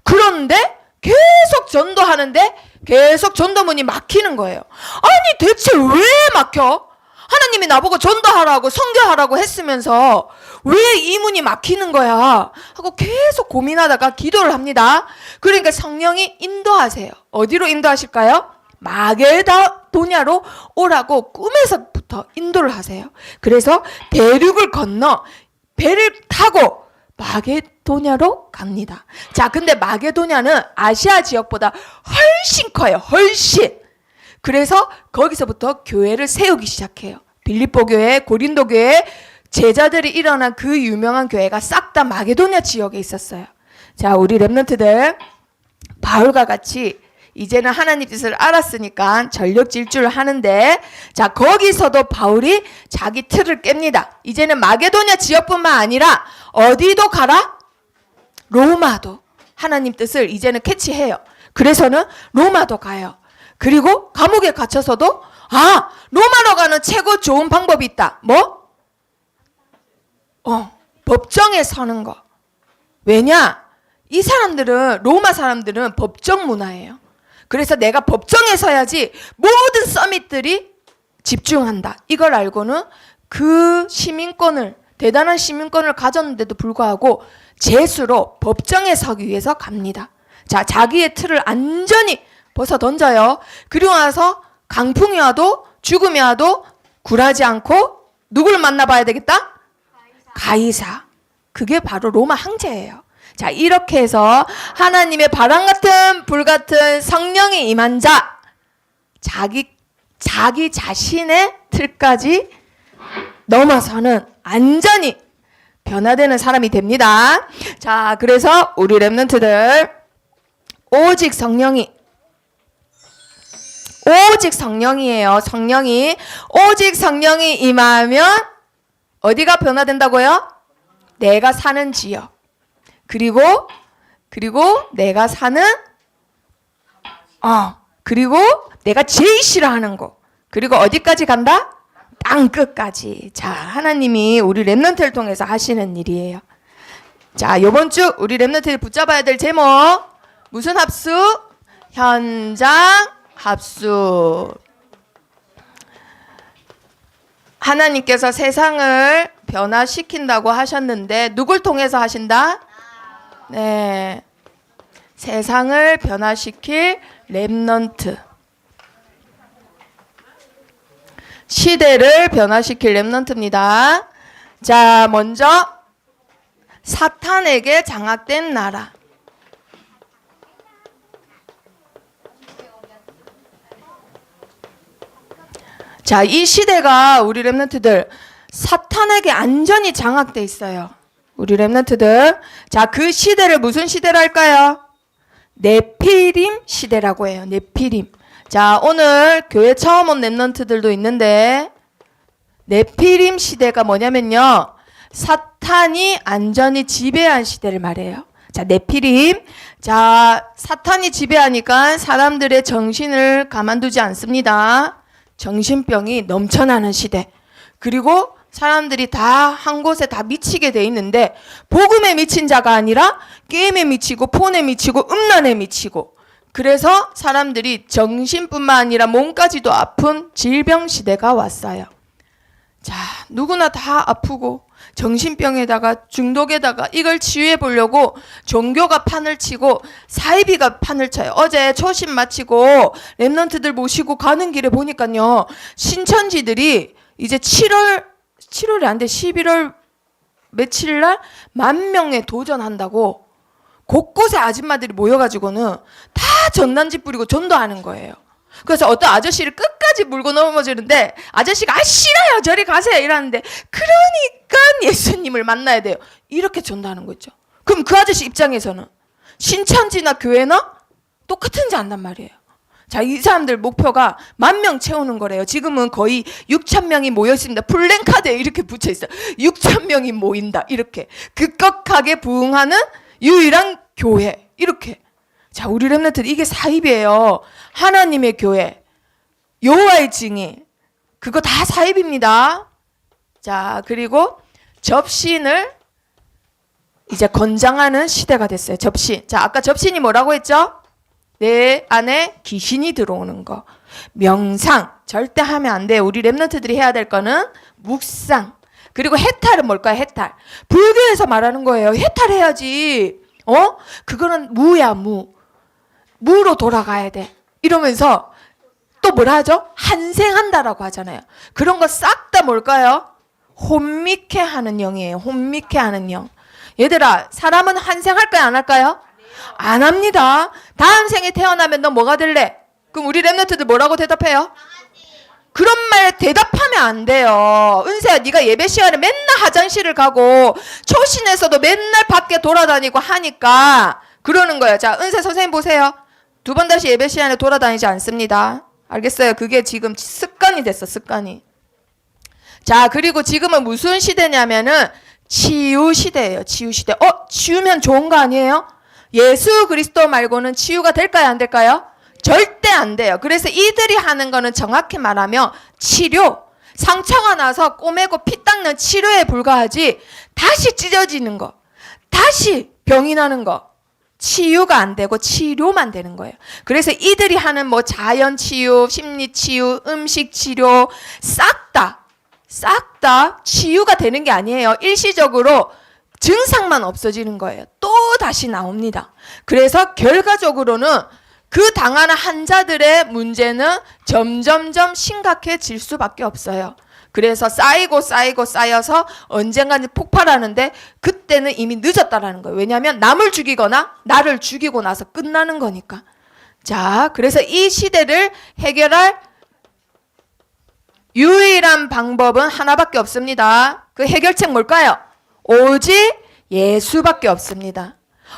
그런데 계속 전도하는데 계속 전도문이 막히는 거예요. 아니 대체 왜 막혀? 하나님이 나보고 전도하라고 선교하라고 했으면서 왜 이 문이 막히는 거야 하고 계속 고민하다가 기도를 합니다. 그러니까 성령이 인도하세요. 어디로 인도하실까요? 마게도냐로 오라고 꿈에서부터 인도를 하세요. 그래서 대륙을 건너 배를 타고 마게도냐로 갑니다. 자, 근데 마게도냐는 아시아 지역보다 훨씬 커요. 훨씬. 그래서 거기서부터 교회를 세우기 시작해요. 빌립보 교회, 고린도 교회, 제자들이 일어난 그 유명한 교회가 싹 다 마게도냐 지역에 있었어요. 자, 우리 렘넌트들 바울과 같이 이제는 하나님 뜻을 알았으니까 전력 질주를 하는데, 자, 거기서도 바울이 자기 틀을 깹니다. 이제는 마게도냐 지역뿐만 아니라 어디도 가라? 로마도 하나님 뜻을 이제는 캐치해요. 그래서는 로마도 가요. 그리고 감옥에 갇혀서도 로마로 가는 최고 좋은 방법이 있다. 뭐? 법정에 서는 거. 왜냐? 이 사람들은, 로마 사람들은 법정 문화예요. 그래서 내가 법정에 서야지 모든 서밋들이 집중한다. 이걸 알고는 그 시민권을, 대단한 시민권을 가졌는데도 불구하고 재수로 법정에 서기 위해서 갑니다. 자, 자기의 틀을 완전히 벗어 던져요. 그리고 나서 강풍이 와도 죽음이 와도 굴하지 않고 누구를 만나봐야 되겠다? 가이사. 그게 바로 로마 황제예요. 자, 이렇게 해서 하나님의 바람 같은 불 같은 성령이 임한 자, 자기 자신의 틀까지 넘어서는 완전히 변화되는 사람이 됩니다. 자, 그래서 우리 렘넌트들 오직 성령이에요. 성령이, 오직 성령이 임하면 어디가 변화된다고요? 내가 사는 지역, 그리고 내가 사는 그리고 내가 제일 싫어하는 곳, 그리고 어디까지 간다? 땅 끝까지. 자, 하나님이 우리 렘넌트를 통해서 하시는 일이에요. 자, 이번 주 우리 렘넌트를 붙잡아야 될 제목, 무슨 합수? 현장 합수. 하나님께서 세상을 변화시킨다고 하셨는데 누굴 통해서 하신다? 네, 세상을 변화시킬 렘넌트, 시대를 변화시킬 렘넌트입니다. 자, 먼저 사탄에게 장악된 나라. 자, 이 시대가 우리 렘넌트들 사탄에게 완전히 장악돼 있어요. 우리 렘넌트들, 자, 그 시대를 무슨 시대로 할까요? 네피림 시대라고 해요. 네피림. 자, 오늘 교회 처음 온 렘넌트들도 있는데, 네피림 시대가 뭐냐면요, 사탄이 완전히 지배한 시대를 말해요. 자, 네피림. 자, 사탄이 지배하니까 사람들의 정신을 가만두지 않습니다. 정신병이 넘쳐나는 시대. 그리고 사람들이 다 한 곳에 다 미치게 돼 있는데, 복음에 미친 자가 아니라 게임에 미치고 폰에 미치고 음란에 미치고, 그래서 사람들이 정신뿐만 아니라 몸까지도 아픈 질병 시대가 왔어요. 자, 누구나 다 아프고 정신병에다가 중독에다가 이걸 치유해 보려고 종교가 판을 치고 사이비가 판을 쳐요. 어제 초심 마치고 렘넌트들 모시고 가는 길에 보니까요, 신천지들이 이제 7월이 안 돼, 11월 며칠 날 10,000명에 도전한다고 곳곳에 아줌마들이 모여가지고는 다 전단지 뿌리고 전도하는 거예요. 그래서 어떤 아저씨를 끝까지 물고 넘어지는데 아저씨가 아 싫어요 저리 가세요 이러는데 그러니까 예수님을 만나야 돼요. 이렇게 전도하는 거죠. 그럼 그 아저씨 입장에서는 신천지나 교회나 똑같은지 안단 말이에요. 자, 이 사람들 목표가 10,000명 채우는 거래요. 지금은 거의 6,000명이 모여 있습니다. 플랜카드에 이렇게 붙여 있어요. 6,000명이 모인다. 이렇게 급격하게 부흥하는 유일한 교회. 이렇게. 자, 우리 렘넌트 이게 사입이에요. 하나님의 교회, 여호와의 증인, 그거 다 사입입니다. 자, 그리고 접신을 이제 권장하는 시대가 됐어요. 접신. 자, 아까 접신이 뭐라고 했죠? 내 안에 귀신이 들어오는 거. 명상 절대 하면 안 돼요. 우리 렘넌트들이 해야 될 거는 묵상. 그리고 해탈은 뭘까요? 해탈. 불교에서 말하는 거예요. 해탈해야지. 그거는 무야 무. 무로 돌아가야 돼. 이러면서 또 뭐라 하죠? 한생한다라고 하잖아요. 그런 거 싹 다 뭘까요? 혼미케 하는 영이에요. 혼미케 하는 영. 얘들아, 사람은 한생할까요? 안 할까요? 안 합니다. 다음 생에 태어나면 너 뭐가 될래? 그럼 우리 렘넌트들 뭐라고 대답해요? 그런 말 대답하면 안 돼요. 은세야, 네가 예배 시간에 맨날 화장실을 가고 초신에서도 맨날 밖에 돌아다니고 하니까 그러는 거예요. 자, 은세 선생님 보세요. 2번 다시 예배 시간에 돌아다니지 않습니다. 알겠어요? 그게 지금 습관이 됐어, 습관이. 자, 그리고 지금은 무슨 시대냐면은 치유 시대예요. 치유 시대. 치유면 좋은 거 아니에요? 예수 그리스도 말고는 치유가 될까요? 안 될까요? 절대 안 돼요. 그래서 이들이 하는 거는 정확히 말하면 치료. 상처가 나서 꼬매고 피 닦는 치료에 불과하지 다시 찢어지는 거, 다시 병이 나는 거, 치유가 안 되고 치료만 되는 거예요. 그래서 이들이 하는 뭐 자연 치유, 심리 치유, 음식 치료 싹 다 치유가 되는 게 아니에요. 일시적으로 증상만 없어지는 거예요. 또 다시 나옵니다. 그래서 결과적으로는 그 당하는 환자들의 문제는 점점점 심각해질 수밖에 없어요. 그래서 쌓여서 언젠가는 폭발하는데 그때는 이미 늦었다라는 거예요. 왜냐하면 남을 죽이거나 나를 죽이고 나서 끝나는 거니까. 자, 그래서 이 시대를 해결할 유일한 방법은 하나밖에 없습니다. 그 해결책 뭘까요? 오직 예수밖에 없습니다.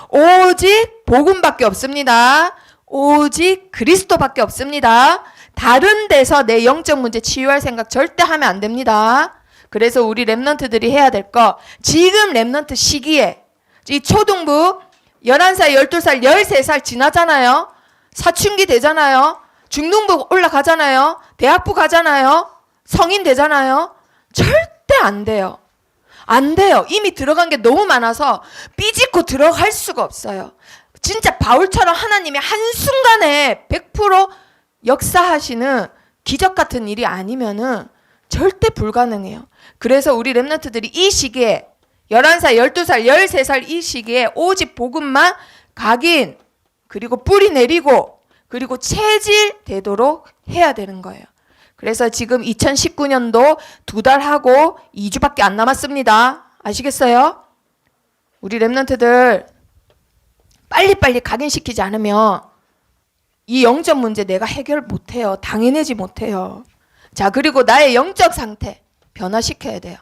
오직 복음밖에 없습니다. 오직 그리스도밖에 없습니다. 다른 데서 내 영적 문제 치유할 생각 절대 하면 안 됩니다. 그래서 우리 렘넌트들이 해야 될 거, 지금 렘넌트 시기에 이 초등부 11살, 12살, 13살 지나잖아요. 사춘기 되잖아요. 중등부 올라가잖아요. 대학부 가잖아요. 성인 되잖아요. 절대 안 돼요. 안 돼요. 이미 들어간 게 너무 많아서 삐짓고 들어갈 수가 없어요. 진짜 바울처럼 하나님이 한순간에 100% 역사하시는 기적 같은 일이 아니면은 절대 불가능해요. 그래서 우리 렘넌트들이 이 시기에 11살, 12살, 13살 이 시기에 오직 복음만 각인, 그리고 뿌리 내리고, 그리고 체질되도록 해야 되는 거예요. 그래서 지금 2019년도 2달 하고 2주밖에 안 남았습니다. 아시겠어요? 우리 렘넌트들 빨리빨리 각인시키지 않으면 이 영적 문제 내가 해결 못해요. 당해내지 못해요. 자, 그리고 나의 영적 상태 변화시켜야 돼요.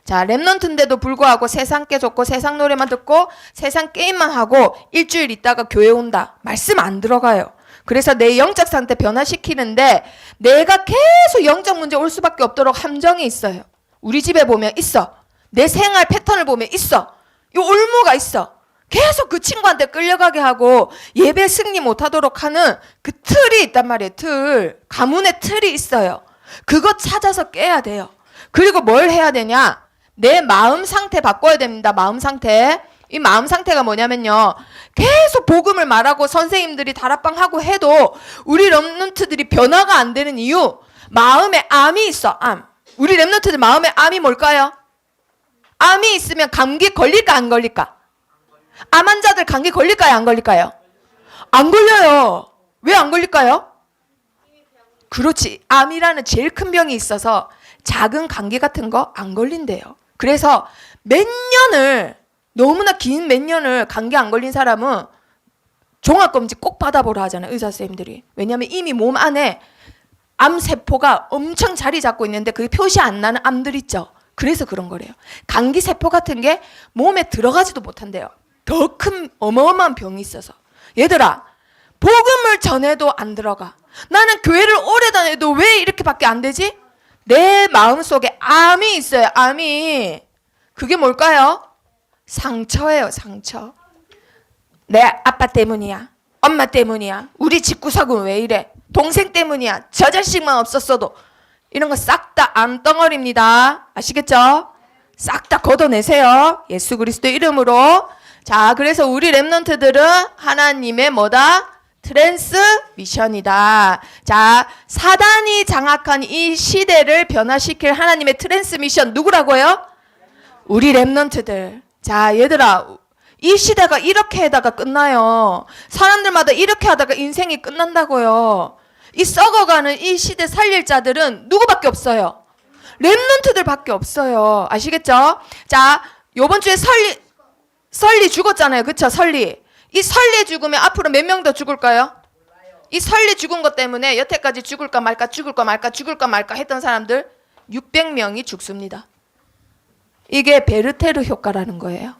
자, 렘넌트인데도 불구하고 세상 깨졌고 세상 노래만 듣고 세상 게임만 하고 일주일 있다가 교회 온다. 말씀 안 들어가요. 그래서 내 영적 상태 변화시키는데 내가 계속 영적 문제 올 수밖에 없도록 함정이 있어요. 우리 집에 보면 있어. 내 생활 패턴을 보면 있어. 이 올무가 있어. 계속 그 친구한테 끌려가게 하고 예배 승리 못하도록 하는 그 틀이 있단 말이에요. 틀. 가문의 틀이 있어요. 그거 찾아서 깨야 돼요. 그리고 뭘 해야 되냐? 내 마음 상태 바꿔야 됩니다. 마음 상태. 이 마음 상태가 뭐냐면요. 계속 복음을 말하고 선생님들이 다락방 하고 해도 우리 렘넌트들이 변화가 안 되는 이유, 마음에 암이 있어. 암. 우리 렘넌트들 마음에 암이 뭘까요? 암이 있으면 감기 걸릴까 안 걸릴까? 암 환자들 감기 걸릴까요 안 걸릴까요? 안 걸려요. 왜 안 걸릴까요? 그렇지. 암이라는 제일 큰 병이 있어서 작은 감기 같은 거 안 걸린대요. 그래서 몇 년을, 너무나 긴 몇 년을 감기 안 걸린 사람은 종합검진 꼭 받아보라 하잖아요, 의사 선생님들이. 왜냐하면 이미 몸 안에 암세포가 엄청 자리 잡고 있는데 그게 표시 안 나는 암들 있죠. 그래서 그런 거래요. 감기세포 같은 게 몸에 들어가지도 못한대요. 더 큰 어마어마한 병이 있어서. 얘들아, 복음을 전해도 안 들어가. 나는 교회를 오래 다녀도 왜 이렇게밖에 안 되지? 내 마음속에 암이 있어요. 암이. 그게 뭘까요? 상처예요. 상처. 내 아빠 때문이야. 엄마 때문이야. 우리 집구석은 왜 이래? 동생 때문이야. 저 자식만 없었어도. 이런 거 싹 다 암덩어리입니다. 아시겠죠? 싹 다 걷어내세요. 예수 그리스도의 이름으로. 자, 그래서 우리 랩런트들은 하나님의 뭐다? 트랜스미션이다. 자, 사단이 장악한 이 시대를 변화시킬 하나님의 트랜스미션 누구라고요? 우리 랩런트들. 자, 얘들아, 이 시대가 이렇게 하다가 끝나요. 사람들마다 이렇게 하다가 인생이 끝난다고요. 이 썩어가는 이 시대 살릴 자들은 누구밖에 없어요? 랩런트들밖에 없어요. 아시겠죠? 자, 요번 주에 설리 죽었잖아요. 그쵸? 설리. 이 설리 죽으면 앞으로 몇 명 더 죽을까요? 이 설리 죽은 것 때문에 여태까지 죽을까 말까 죽을까 말까 죽을까 말까 했던 사람들 600명이 죽습니다. 이게 베르테르 효과라는 거예요.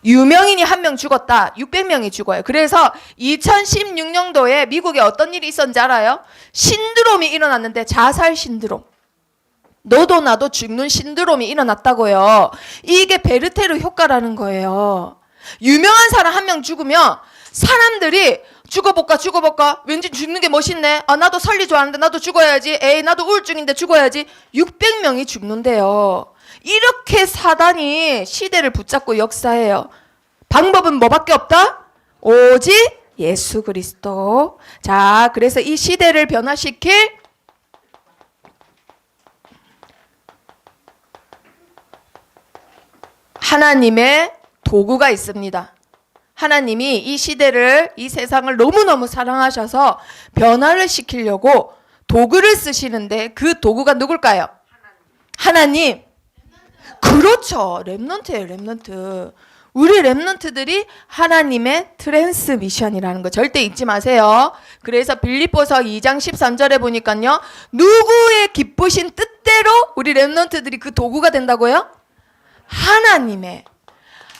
유명인이 한 명 죽었다. 600명이 죽어요. 그래서 2016년도에 미국에 어떤 일이 있었는지 알아요? 신드롬이 일어났는데 자살 신드롬. 너도 나도 죽는 신드롬이 일어났다고요. 이게 베르테르 효과라는 거예요. 유명한 사람 한 명 죽으면 사람들이 죽어볼까 왠지 죽는 게 멋있네. 아, 나도 설리 좋아하는데 나도 죽어야지. 에이, 나도 우울증인데 죽어야지. 600명이 죽는데요. 이렇게 사단이 시대를 붙잡고 역사해요. 방법은 뭐밖에 없다? 오직 예수 그리스도. 자, 그래서 이 시대를 변화시킬 하나님의 도구가 있습니다. 하나님이 이 시대를, 이 세상을 너무너무 사랑하셔서 변화를 시키려고 도구를 쓰시는데 그 도구가 누굴까요? 하나님. 그렇죠. 랩런트예요, 랩런트. 우리 랩런트들이 하나님의 트랜스미션이라는 거 절대 잊지 마세요. 그래서 빌립보서 2장 13절에 보니까요. 누구의 기쁘신 뜻대로 우리 랩런트들이 그 도구가 된다고요?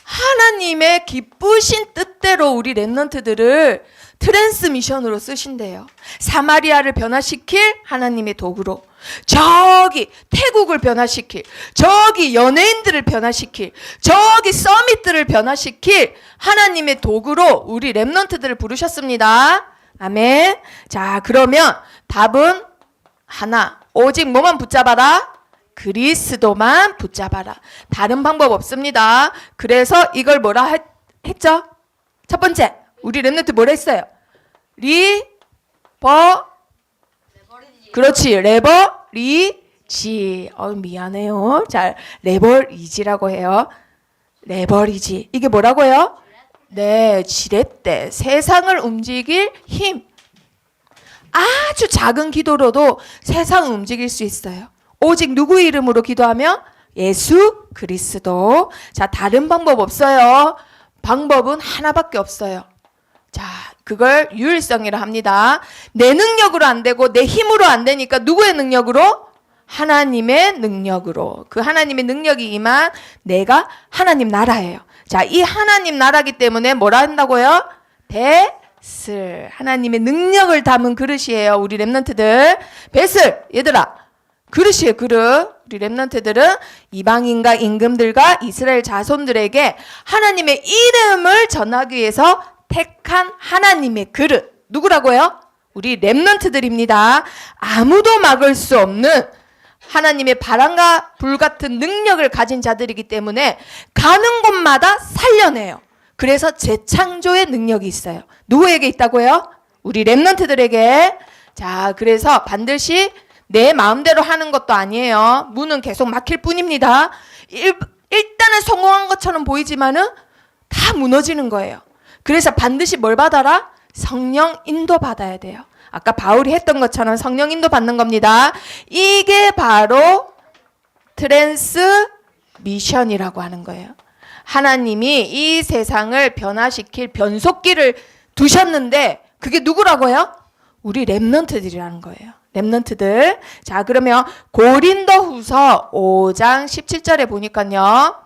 하나님의 기쁘신 뜻대로 우리 랩런트들을 트랜스미션으로 쓰신대요. 사마리아를 변화시킬 하나님의 도구로, 저기 태국을 변화시킬, 저기 연예인들을 변화시킬, 저기 서밋들을 변화시킬 하나님의 도구로 우리 랩런트들을 부르셨습니다. 아멘. 자, 그러면 답은 하나. 오직 뭐만 붙잡아라? 그리스도만 붙잡아라. 다른 방법 없습니다. 그래서 이걸 뭐라 했죠? 첫 번째, 우리 랩런트 뭐라 했어요? 그렇지, 레버리지. 미안해요. 자, 레버리지라고 해요. 레버리지. 이게 뭐라고요? 네, 지렛대. 세상을 움직일 힘. 아주 작은 기도로도 세상을 움직일 수 있어요. 오직 누구의 이름으로 기도하며? 예수 그리스도. 자, 다른 방법 없어요. 방법은 하나밖에 없어요. 자, 그걸 유일성이라 합니다. 내 능력으로 안 되고 내 힘으로 안 되니까 누구의 능력으로? 하나님의 능력으로. 그 하나님의 능력이 임한 내가 하나님 나라예요. 자, 이 하나님 나라기 때문에 뭐라 한다고요? 뱃을. 하나님의 능력을 담은 그릇이에요. 우리 랩런트들. 뱃을. 얘들아, 그릇이에요, 그릇. 우리 랩런트들은 이방인과 임금들과 이스라엘 자손들에게 하나님의 이름을 전하기 위해서 택한 하나님의 그릇. 누구라고요? 우리 랩런트들입니다. 아무도 막을 수 없는 하나님의 바람과 불 같은 능력을 가진 자들이기 때문에 가는 곳마다 살려내요. 그래서 재창조의 능력이 있어요. 누구에게 있다고요? 우리 랩런트들에게. 자, 그래서 반드시 내 마음대로 하는 것도 아니에요. 문은 계속 막힐 뿐입니다. 일단은 성공한 것처럼 보이지만은 다 무너지는 거예요. 그래서 반드시 뭘 받아라? 성령 인도 받아야 돼요. 아까 바울이 했던 것처럼 성령 인도 받는 겁니다. 이게 바로 트랜스미션이라고 하는 거예요. 하나님이 이 세상을 변화시킬 변속기를 두셨는데 그게 누구라고요? 우리 렘넌트들이라는 거예요. 렘넌트들. 자, 그러면 고린도후서 5장 17절에 보니까요.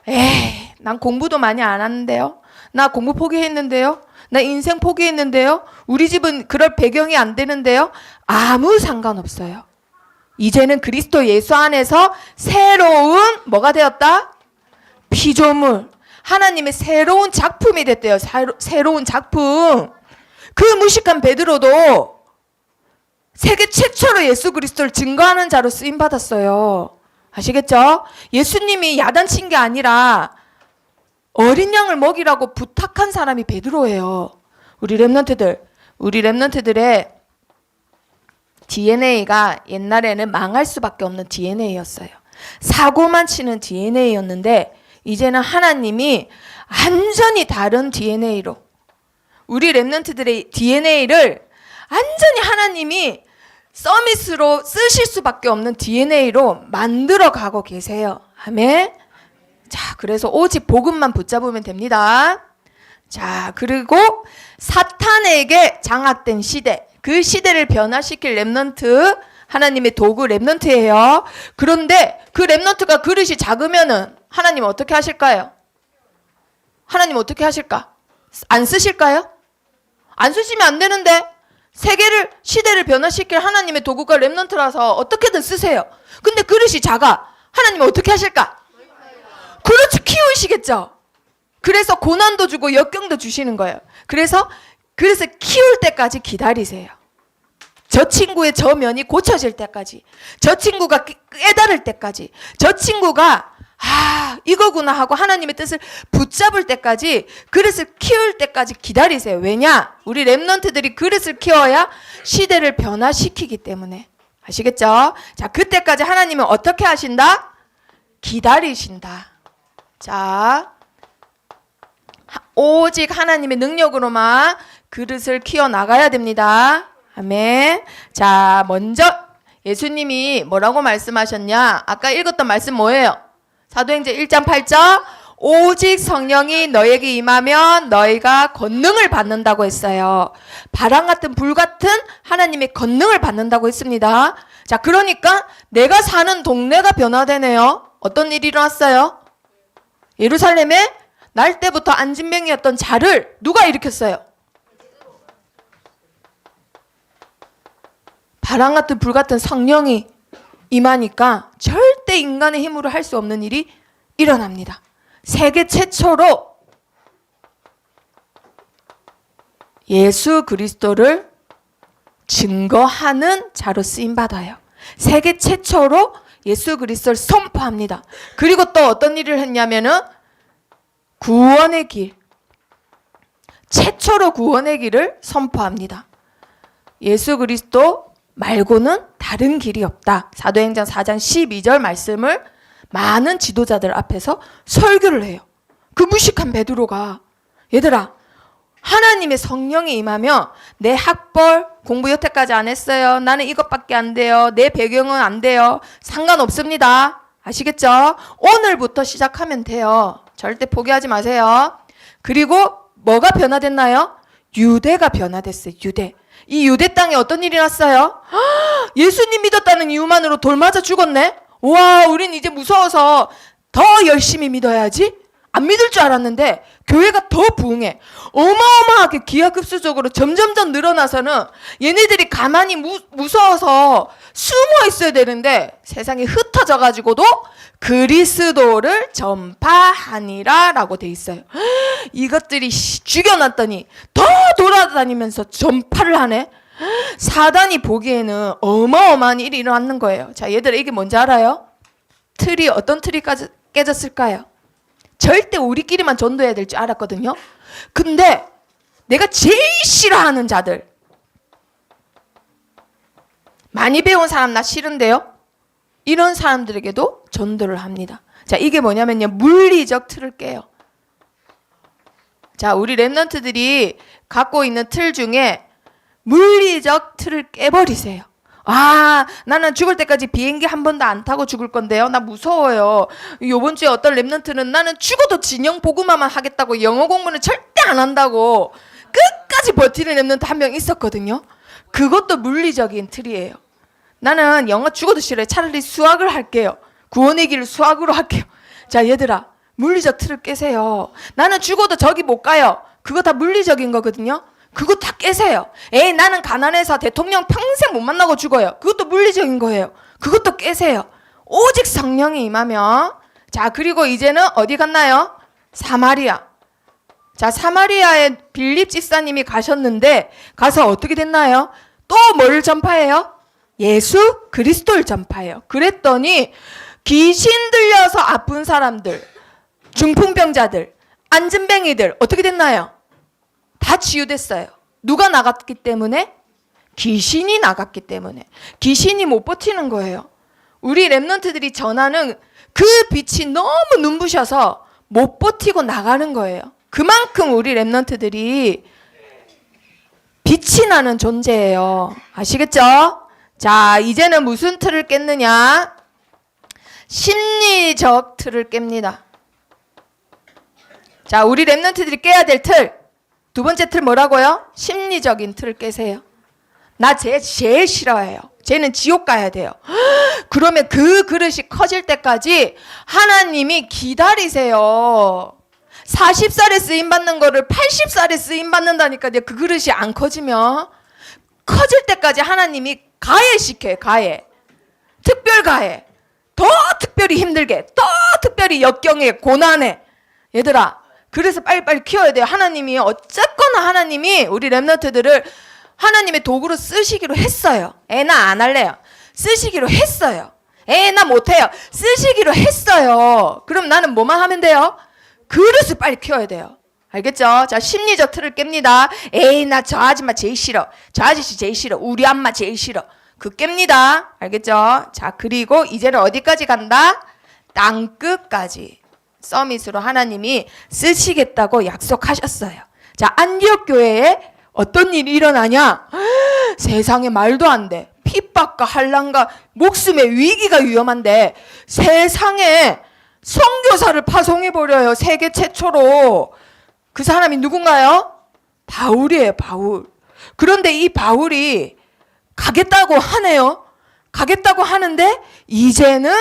에이, 난 공부도 많이 안 하는데요. 나 공부 포기했는데요. 나 인생 포기했는데요. 우리 집은 그럴 배경이 안 되는데요. 아무 상관없어요. 이제는 그리스도 예수 안에서 새로운 뭐가 되었다? 피조물. 하나님의 새로운 작품이 됐대요. 새로운 작품. 그 무식한 베드로도 세계 최초로 예수 그리스도를 증거하는 자로 쓰임 받았어요. 아시겠죠? 예수님이 야단친 게 아니라 어린 양을 먹이라고 부탁한 사람이 베드로예요. 우리 렘넌트들의 DNA가 옛날에는 망할 수밖에 없는 DNA였어요. 사고만 치는 DNA였는데 이제는 하나님이 완전히 다른 DNA로 우리 렘넌트들의 DNA를 완전히 하나님이 서밋으로 쓰실 수밖에 없는 DNA로 만들어 가고 계세요. 아멘. 자, 그래서 오직 복음만 붙잡으면 됩니다. 자, 그리고 사탄에게 장악된 시대, 그 시대를 변화시킬 렘넌트, 하나님의 도구 렘넌트예요. 그런데 그 렘넌트가 그릇이 작으면은 하나님 어떻게 하실까요? 하나님 어떻게 하실까? 안 쓰실까요? 안 쓰시면 안 되는데 세계를 시대를 변화시킬 하나님의 도구가 렘넌트라서 어떻게든 쓰세요. 근데 그릇이 작아. 하나님 어떻게 하실까? 그렇지, 키우시겠죠. 그래서 고난도 주고 역경도 주시는 거예요. 그래서 키울 때까지 기다리세요. 저 친구의 저 면이 고쳐질 때까지, 저 친구가 깨달을 때까지, 저 친구가 이거구나 하고 하나님의 뜻을 붙잡을 때까지, 그릇을 키울 때까지 기다리세요. 왜냐? 우리 렘넌트들이 그릇을 키워야 시대를 변화시키기 때문에. 아시겠죠? 자, 그때까지 하나님은 어떻게 하신다? 기다리신다. 자, 오직 하나님의 능력으로만 그릇을 키워 나가야 됩니다. 아멘. 자, 먼저 예수님이 뭐라고 말씀하셨냐? 아까 읽었던 말씀 뭐예요? 사도행전 1장 8절, 오직 성령이 너에게 임하면 너희가 권능을 받는다고 했어요. 바람 같은 불 같은 하나님의 권능을 받는다고 했습니다. 자, 그러니까 내가 사는 동네가 변화되네요. 어떤 일이 일어났어요? 예루살렘에 날 때부터 안진병이었던 자를 누가 일으켰어요? 바람 같은 불 같은 성령이 임하니까 절대 인간의 힘으로 할 수 없는 일이 일어납니다. 세계 최초로 예수 그리스도를 증거하는 자로 쓰임받아요. 세계 최초로 예수 그리스도를 선포합니다. 그리고 또 어떤 일을 했냐면은 구원의 길, 최초로 구원의 길을 선포합니다. 예수 그리스도 말고는 다른 길이 없다. 사도행전 4장 12절 말씀을 많은 지도자들 앞에서 설교를 해요. 그 무식한 베드로가, 얘들아, 하나님의 성령이 임하면 내 학벌, 공부 여태까지 안 했어요. 나는 이것밖에 안 돼요. 내 배경은 안 돼요. 상관없습니다. 아시겠죠? 오늘부터 시작하면 돼요. 절대 포기하지 마세요. 그리고 뭐가 변화됐나요? 유대가 변화됐어요. 유대. 이 유대 땅에 어떤 일이 났어요? 예수님 믿었다는 이유만으로 돌 맞아 죽었네? 와, 우린 이제 무서워서 더 열심히 믿어야지? 안 믿을 줄 알았는데 교회가 더 부흥해. 어마어마하게 기하급수적으로 점점점 늘어나서는 얘네들이 가만히 무서워서 숨어 있어야 되는데 세상에 흩어져가지고도 그리스도를 전파하니라 라고 돼 있어요. 이것들이 죽여놨더니 더 돌아다니면서 전파를 하네. 사단이 보기에는 어마어마한 일이 일어났는 거예요. 자, 얘들아, 이게 뭔지 알아요? 틀이 어떤 틀이 깨졌을까요? 절대 우리끼리만 전도해야 될 줄 알았거든요. 근데 내가 제일 싫어하는 자들, 많이 배운 사람 나 싫은데요, 이런 사람들에게도 전도를 합니다. 자, 이게 뭐냐면요, 물리적 틀을 깨요. 자, 우리 렘넌트들이 갖고 있는 틀 중에 물리적 틀을 깨버리세요. 나는 죽을 때까지 비행기 한 번도 안 타고 죽을 건데요. 나 무서워요. 요번 주에 어떤 렘넌트는 나는 죽어도 진영 복음화만 하겠다고 영어 공부는 절대 안 한다고 끝까지 버티는 랩런트 한 명 있었거든요. 그것도 물리적인 틀이에요. 나는 영어 죽어도 싫어요. 차라리 수학을 할게요. 구원의 길을 수학으로 할게요. 자, 얘들아, 물리적 틀을 깨세요. 나는 죽어도 저기 못 가요. 그거 다 물리적인 거거든요. 그거 다 깨세요. 에이, 나는 가난해서 대통령 평생 못 만나고 죽어요. 그것도 물리적인 거예요. 그것도 깨세요. 오직 성령이 임하면. 자, 그리고 이제는 어디 갔나요? 사마리아. 자, 사마리아에 빌립 집사님이 가셨는데 가서 어떻게 됐나요? 또 뭘 전파해요? 예수 그리스도를 전파해요. 그랬더니 귀신 들려서 아픈 사람들, 중풍병자들, 안진뱅이들 어떻게 됐나요? 다 치유됐어요. 누가 나갔기 때문에? 귀신이 나갔기 때문에. 귀신이 못 버티는 거예요. 우리 랩런트들이 전하는 그 빛이 너무 눈부셔서 못 버티고 나가는 거예요. 그만큼 우리 랩런트들이 빛이 나는 존재예요. 아시겠죠? 자, 이제는 무슨 틀을 깼느냐? 심리적 틀을 깹니다. 자, 우리 랩런트들이 깨야 될 틀. 두 번째 틀 뭐라고요? 심리적인 틀을 깨세요. 나 쟤 제일 싫어해요. 쟤는 지옥 가야 돼요. 그러면 그 그릇이 커질 때까지 하나님이 기다리세요. 40살에 쓰임받는 거를 80살에 쓰임받는다니까요. 그 그릇이 안 커지면. 커질 때까지 하나님이 가해시켜요. 가해. 특별 가해. 더 특별히 힘들게. 더 특별히 역경에 고난에. 얘들아, 그래서 빨리빨리 키워야 돼요. 하나님이 어쨌거나 하나님이 우리 랩런트들을 하나님의 도구로 쓰시기로 했어요. 나 안 할래요. 쓰시기로 했어요. 나 못해요. 쓰시기로 했어요. 그럼 나는 뭐만 하면 돼요? 그릇을 빨리 키워야 돼요. 알겠죠? 자, 심리적 틀을 깹니다. 나 저 아줌마 제일 싫어. 저 아저씨 제일 싫어. 우리 엄마 제일 싫어. 그 깹니다. 알겠죠? 자, 그리고 이제는 어디까지 간다? 땅끝까지. 서밋으로 하나님이 쓰시겠다고 약속하셨어요. 자, 안디옥 교회에 어떤 일이 일어나냐? 세상에 말도 안 돼. 핍박과 환난과 목숨의 위기가 위험한데 세상에 선교사를 파송해버려요. 세계 최초로. 그 사람이 누군가요? 바울이에요. 바울. 그런데 이 바울이 가겠다고 하네요. 가겠다고 하는데 이제는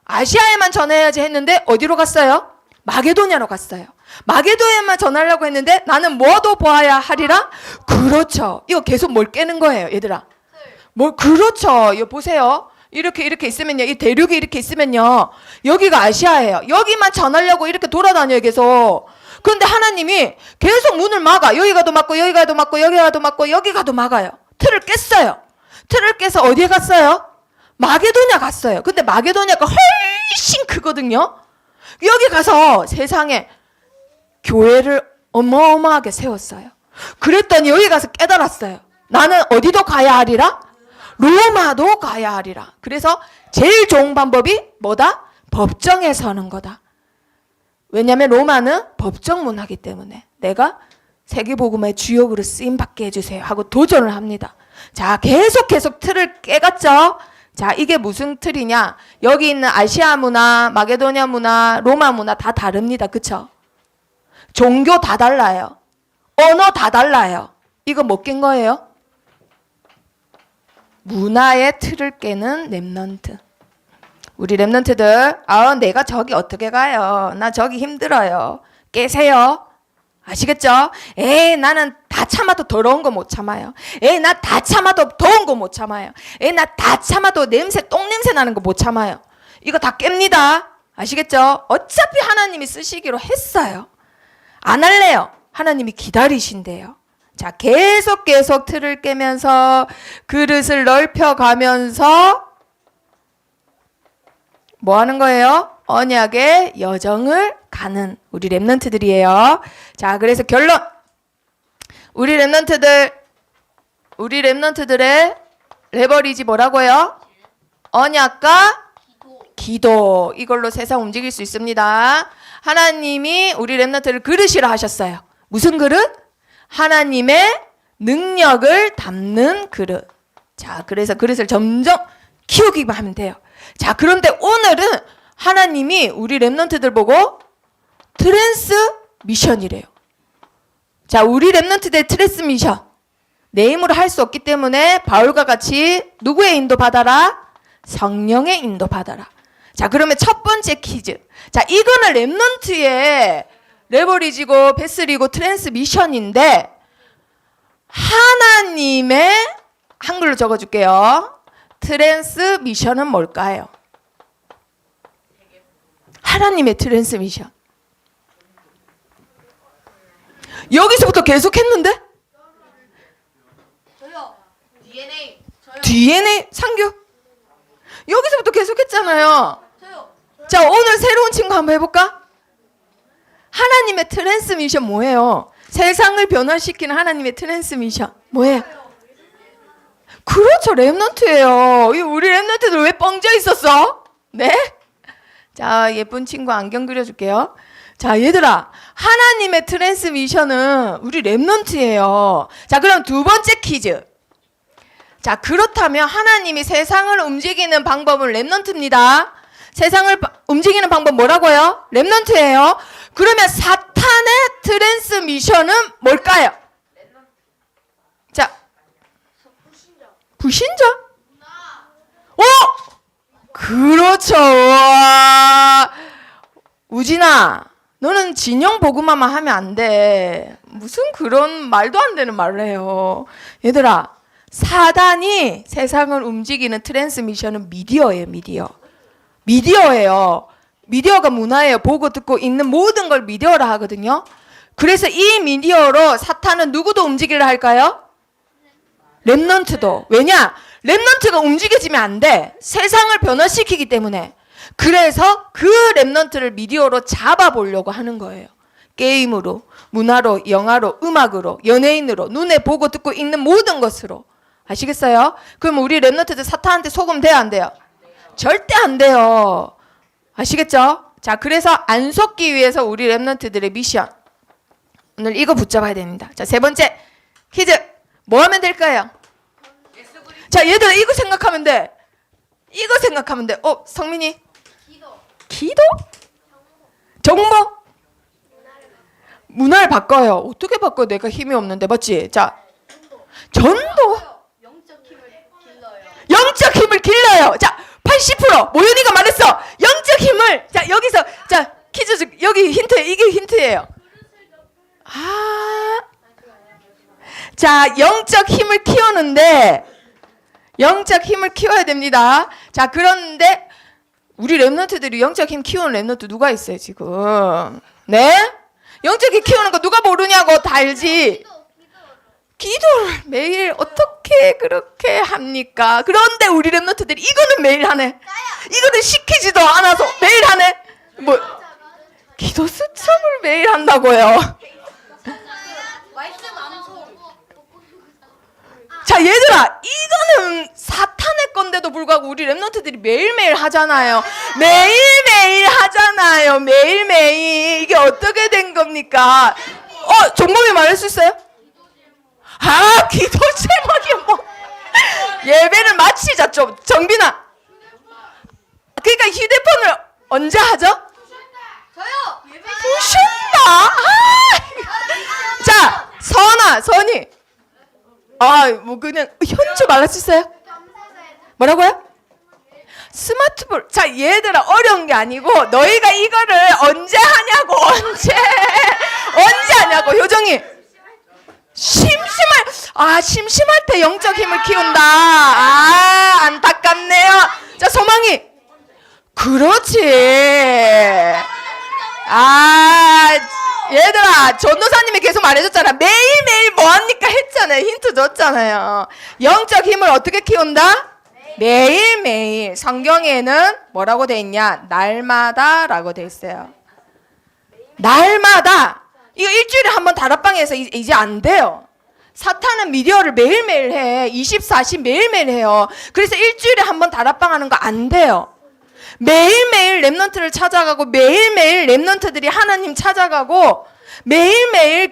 아시아에만 전해야지 했는데 어디로 갔어요? 마게도냐로 갔어요. 마게도냐에만 전하려고 했는데 나는 뭐도 보아야 하리라? 그렇죠. 이거 계속 뭘 깨는 거예요, 얘들아. 그렇죠. 이거 보세요. 이렇게 있으면요. 이 대륙이 이렇게 있으면요. 여기가 아시아예요. 여기만 전하려고 이렇게 돌아다녀요, 계속. 그런데 하나님이 계속 문을 막아. 여기 가도 막고, 여기 가도 막고, 여기 가도 막고, 여기 가도 막아요. 틀을 깼어요. 틀을 깨서 어디에 갔어요? 마게도냐 갔어요. 근데 마게도냐가 훨씬 크거든요. 여기 가서 세상에 교회를 어마어마하게 세웠어요. 그랬더니 여기 가서 깨달았어요. 나는 어디도 가야 하리라? 로마도 가야 하리라. 그래서 제일 좋은 방법이 뭐다? 법정에 서는 거다. 왜냐하면 로마는 법정 문화이기 때문에 내가 세계복음의 주역으로 쓰임받게 해주세요 하고 도전을 합니다. 자, 계속 틀을 깨갔죠? 자, 이게 무슨 틀이냐? 여기 있는 아시아 문화, 마게도냐 문화, 로마 문화 다 다릅니다. 그쵸? 종교 다 달라요. 언어 다 달라요. 이거 못 깬 거예요? 문화의 틀을 깨는 랩런트. 우리 랩런트들, 내가 저기 어떻게 가요? 나 저기 힘들어요. 깨세요. 아시겠죠? 나는 다 참아도 더러운 거 못 참아요. 나 다 참아도 더운 거 못 참아요. 나 다 참아도 똥냄새 나는 거 못 참아요. 이거 다 깹니다. 아시겠죠? 어차피 하나님이 쓰시기로 했어요. 안 할래요. 하나님이 기다리신대요. 자, 계속 틀을 깨면서 그릇을 넓혀가면서 뭐 하는 거예요? 언약의 여정을 가는 우리 랩런트들이에요. 자, 그래서 결론. 우리 랩런트들의 레버리지 뭐라고요? 언약과 기도. 이걸로 세상 움직일 수 있습니다. 하나님이 우리 랩런트를 그릇이라 하셨어요. 무슨 그릇? 하나님의 능력을 담는 그릇. 자, 그래서 그릇을 점점 키우기만 하면 돼요. 자, 그런데 오늘은 하나님이 우리 랩런트들 보고 트랜스 미션이래요. 자, 우리 렘넌트들의 트랜스미션. 내 힘으로 할 수 없기 때문에 바울과 같이 누구의 인도 받아라? 성령의 인도 받아라. 자, 그러면 첫 번째 퀴즈. 자, 이거는 렘넌트의 레버리지고 베슬이고 트랜스미션인데 하나님의 한글로 적어줄게요. 트랜스미션은 뭘까요? 하나님의 트랜스미션. 여기서부터 계속 했는데? 저요. DNA. 저요. DNA 상규? 여기서부터 계속 했잖아요. 저요. 자, 오늘 새로운 친구 한번 해볼까? 하나님의 트랜스미션 뭐예요? 세상을 변화시키는 하나님의 트랜스미션 뭐예요? 그렇죠, 렘넌트예요. 우리 렘넌트들 왜 뻥져 있었어? 네? 자, 예쁜 친구 안경 그려줄게요. 자, 얘들아, 하나님의 트랜스미션은 우리 렘넌트예요. 자, 그럼 두 번째 퀴즈. 자, 그렇다면 하나님이 세상을 움직이는 방법은 렘넌트입니다. 세상을 움직이는 방법 뭐라고요? 렘넌트예요. 그러면 사탄의 트랜스미션은 뭘까요? 자, 불신자? 어? 그렇죠. 와. 우진아, 너는 진영 보고만 하면 안 돼. 무슨 그런 말도 안 되는 말을 해요. 얘들아, 사단이 세상을 움직이는 트랜스미션은 미디어예요, 미디어. 미디어예요. 미디어가 문화예요. 보고 듣고 있는 모든 걸 미디어라 하거든요. 그래서 이 미디어로 사탄은 누구도 움직이려 할까요? 렘넌트도. 왜냐? 렘넌트가 움직여지면 안 돼. 세상을 변화시키기 때문에. 그래서 그 렘넌트를 미디어로 잡아보려고 하는 거예요. 게임으로, 문화로, 영화로, 음악으로, 연예인으로, 눈에 보고 듣고 있는 모든 것으로. 아시겠어요? 그럼 우리 렘넌트들 사탄한테 속으면 돼요, 안 돼요? 절대 안 돼요. 아시겠죠? 자, 그래서 안 속기 위해서 우리 렘넌트들의 미션. 오늘 이거 붙잡아야 됩니다. 자, 세 번째 퀴즈. 뭐 하면 될까요? 자, 얘들아, 이거 생각하면 돼. 이거 생각하면 돼. 성민이. 기도? 정보? 문화를 바꿔요. 어떻게 바꿔요? 내가 힘이 없는데. 맞지? 자, 전도. 영적 힘을 길러요. 자, 80% 모윤이가 말했어. 영적 힘을. 자, 여기서 자, 퀴즈 여기 힌트. 이게 힌트예요. 자, 영적 힘을 키우는데 영적 힘을 키워야 됩니다. 자, 그런데 우리 렘넌트들이 영적 힘 키우는 렘넌트 누가 있어요, 지금? 네? 영적 힘 키우는 거 누가 모르냐고. 다 알지? 기도를 매일 어떻게 그렇게 합니까? 그런데 우리 렘넌트들이 이거는 매일 하네. 이거는 시키지도 않아서 매일 하네. 뭐 기도 수첩을 매일 한다고요. 자, 얘들아, 이거는 사탄의 건데도 불구하고 우리 렘넌트들이 매일매일 하잖아요. 매일매일 하잖아요. 매일매일. 이게 어떻게 된 겁니까? 정범이 말할 수 있어요? 기도 제목이 뭐. 예배를 마치자 좀. 정빈아. 그러니까 휴대폰을 언제 하죠? 저요. 부신다. 자, 선이. 뭐 그냥 현주 말할 수 있어요? 뭐라고요? 스마트폰. 자, 얘들아, 어려운 게 아니고 너희가 이거를 언제 하냐고. 언제 하냐고. 효정이. 심심할 때 영적 힘을 키운다. 안타깝네요. 자, 소망이. 그렇지. 얘들아, 전도사님이 계속 말해줬잖아. 매일매일 뭐합니까 했잖아요. 힌트 줬잖아요. 영적 힘을 어떻게 키운다? 매일매일. 성경에는 뭐라고 돼 있냐? 날마다 라고 돼 있어요. 날마다. 이거 일주일에 한 번 다락방에서 이제 안 돼요. 사탄은 미디어를 매일매일 해. 24시 매일매일 해요. 그래서 일주일에 한 번 다락방 하는 거 안 돼요. 매일매일 렘넌트를 찾아가고 매일매일 렘넌트들이 하나님 찾아가고 매일매일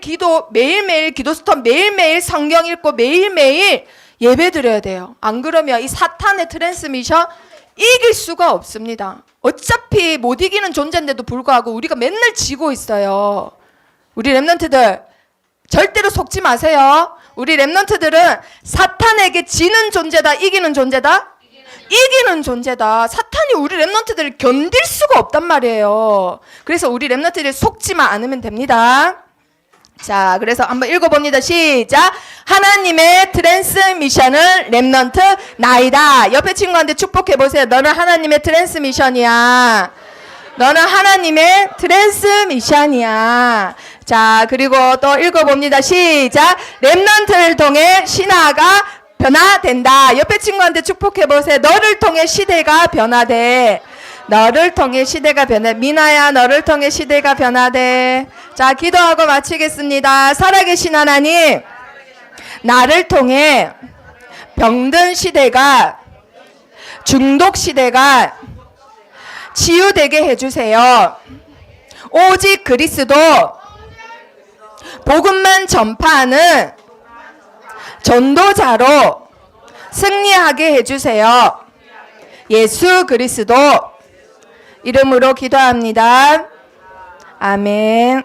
매일매일 기도 스톱, 매일매일 성경 읽고 매일매일 예배 드려야 돼요. 안 그러면 이 사탄의 트랜스미션 이길 수가 없습니다. 어차피 못 이기는 존재인데도 불구하고 우리가 맨날 지고 있어요. 우리 렘넌트들 절대로 속지 마세요. 우리 렘넌트들은 사탄에게 지는 존재다, 이기는 존재다? 이기는 존재다. 사탄이 우리 렘넌트들을 견딜 수가 없단 말이에요. 그래서 우리 렘넌트들이 속지만 않으면 됩니다. 자, 그래서 한번 읽어봅니다. 시작. 하나님의 트랜스미션은 렘넌트 나이다. 옆에 친구한테 축복해보세요. 너는 하나님의 트랜스미션이야. 너는 하나님의 트랜스미션이야. 자, 그리고 또 읽어봅니다. 시작. 렘넌트를 통해 신화가 변화된다. 옆에 친구한테 축복해보세요. 너를 통해 시대가 변화돼. 너를 통해 시대가 변해. 미나야, 너를 통해 시대가 변화돼. 자, 기도하고 마치겠습니다. 살아계신 하나님, 나를 통해 병든 시대가, 중독 시대가 치유되게 해주세요. 오직 그리스도 복음만 전파하는 전도자로 승리하게 해주세요. 예수 그리스도 이름으로 기도합니다. 아멘.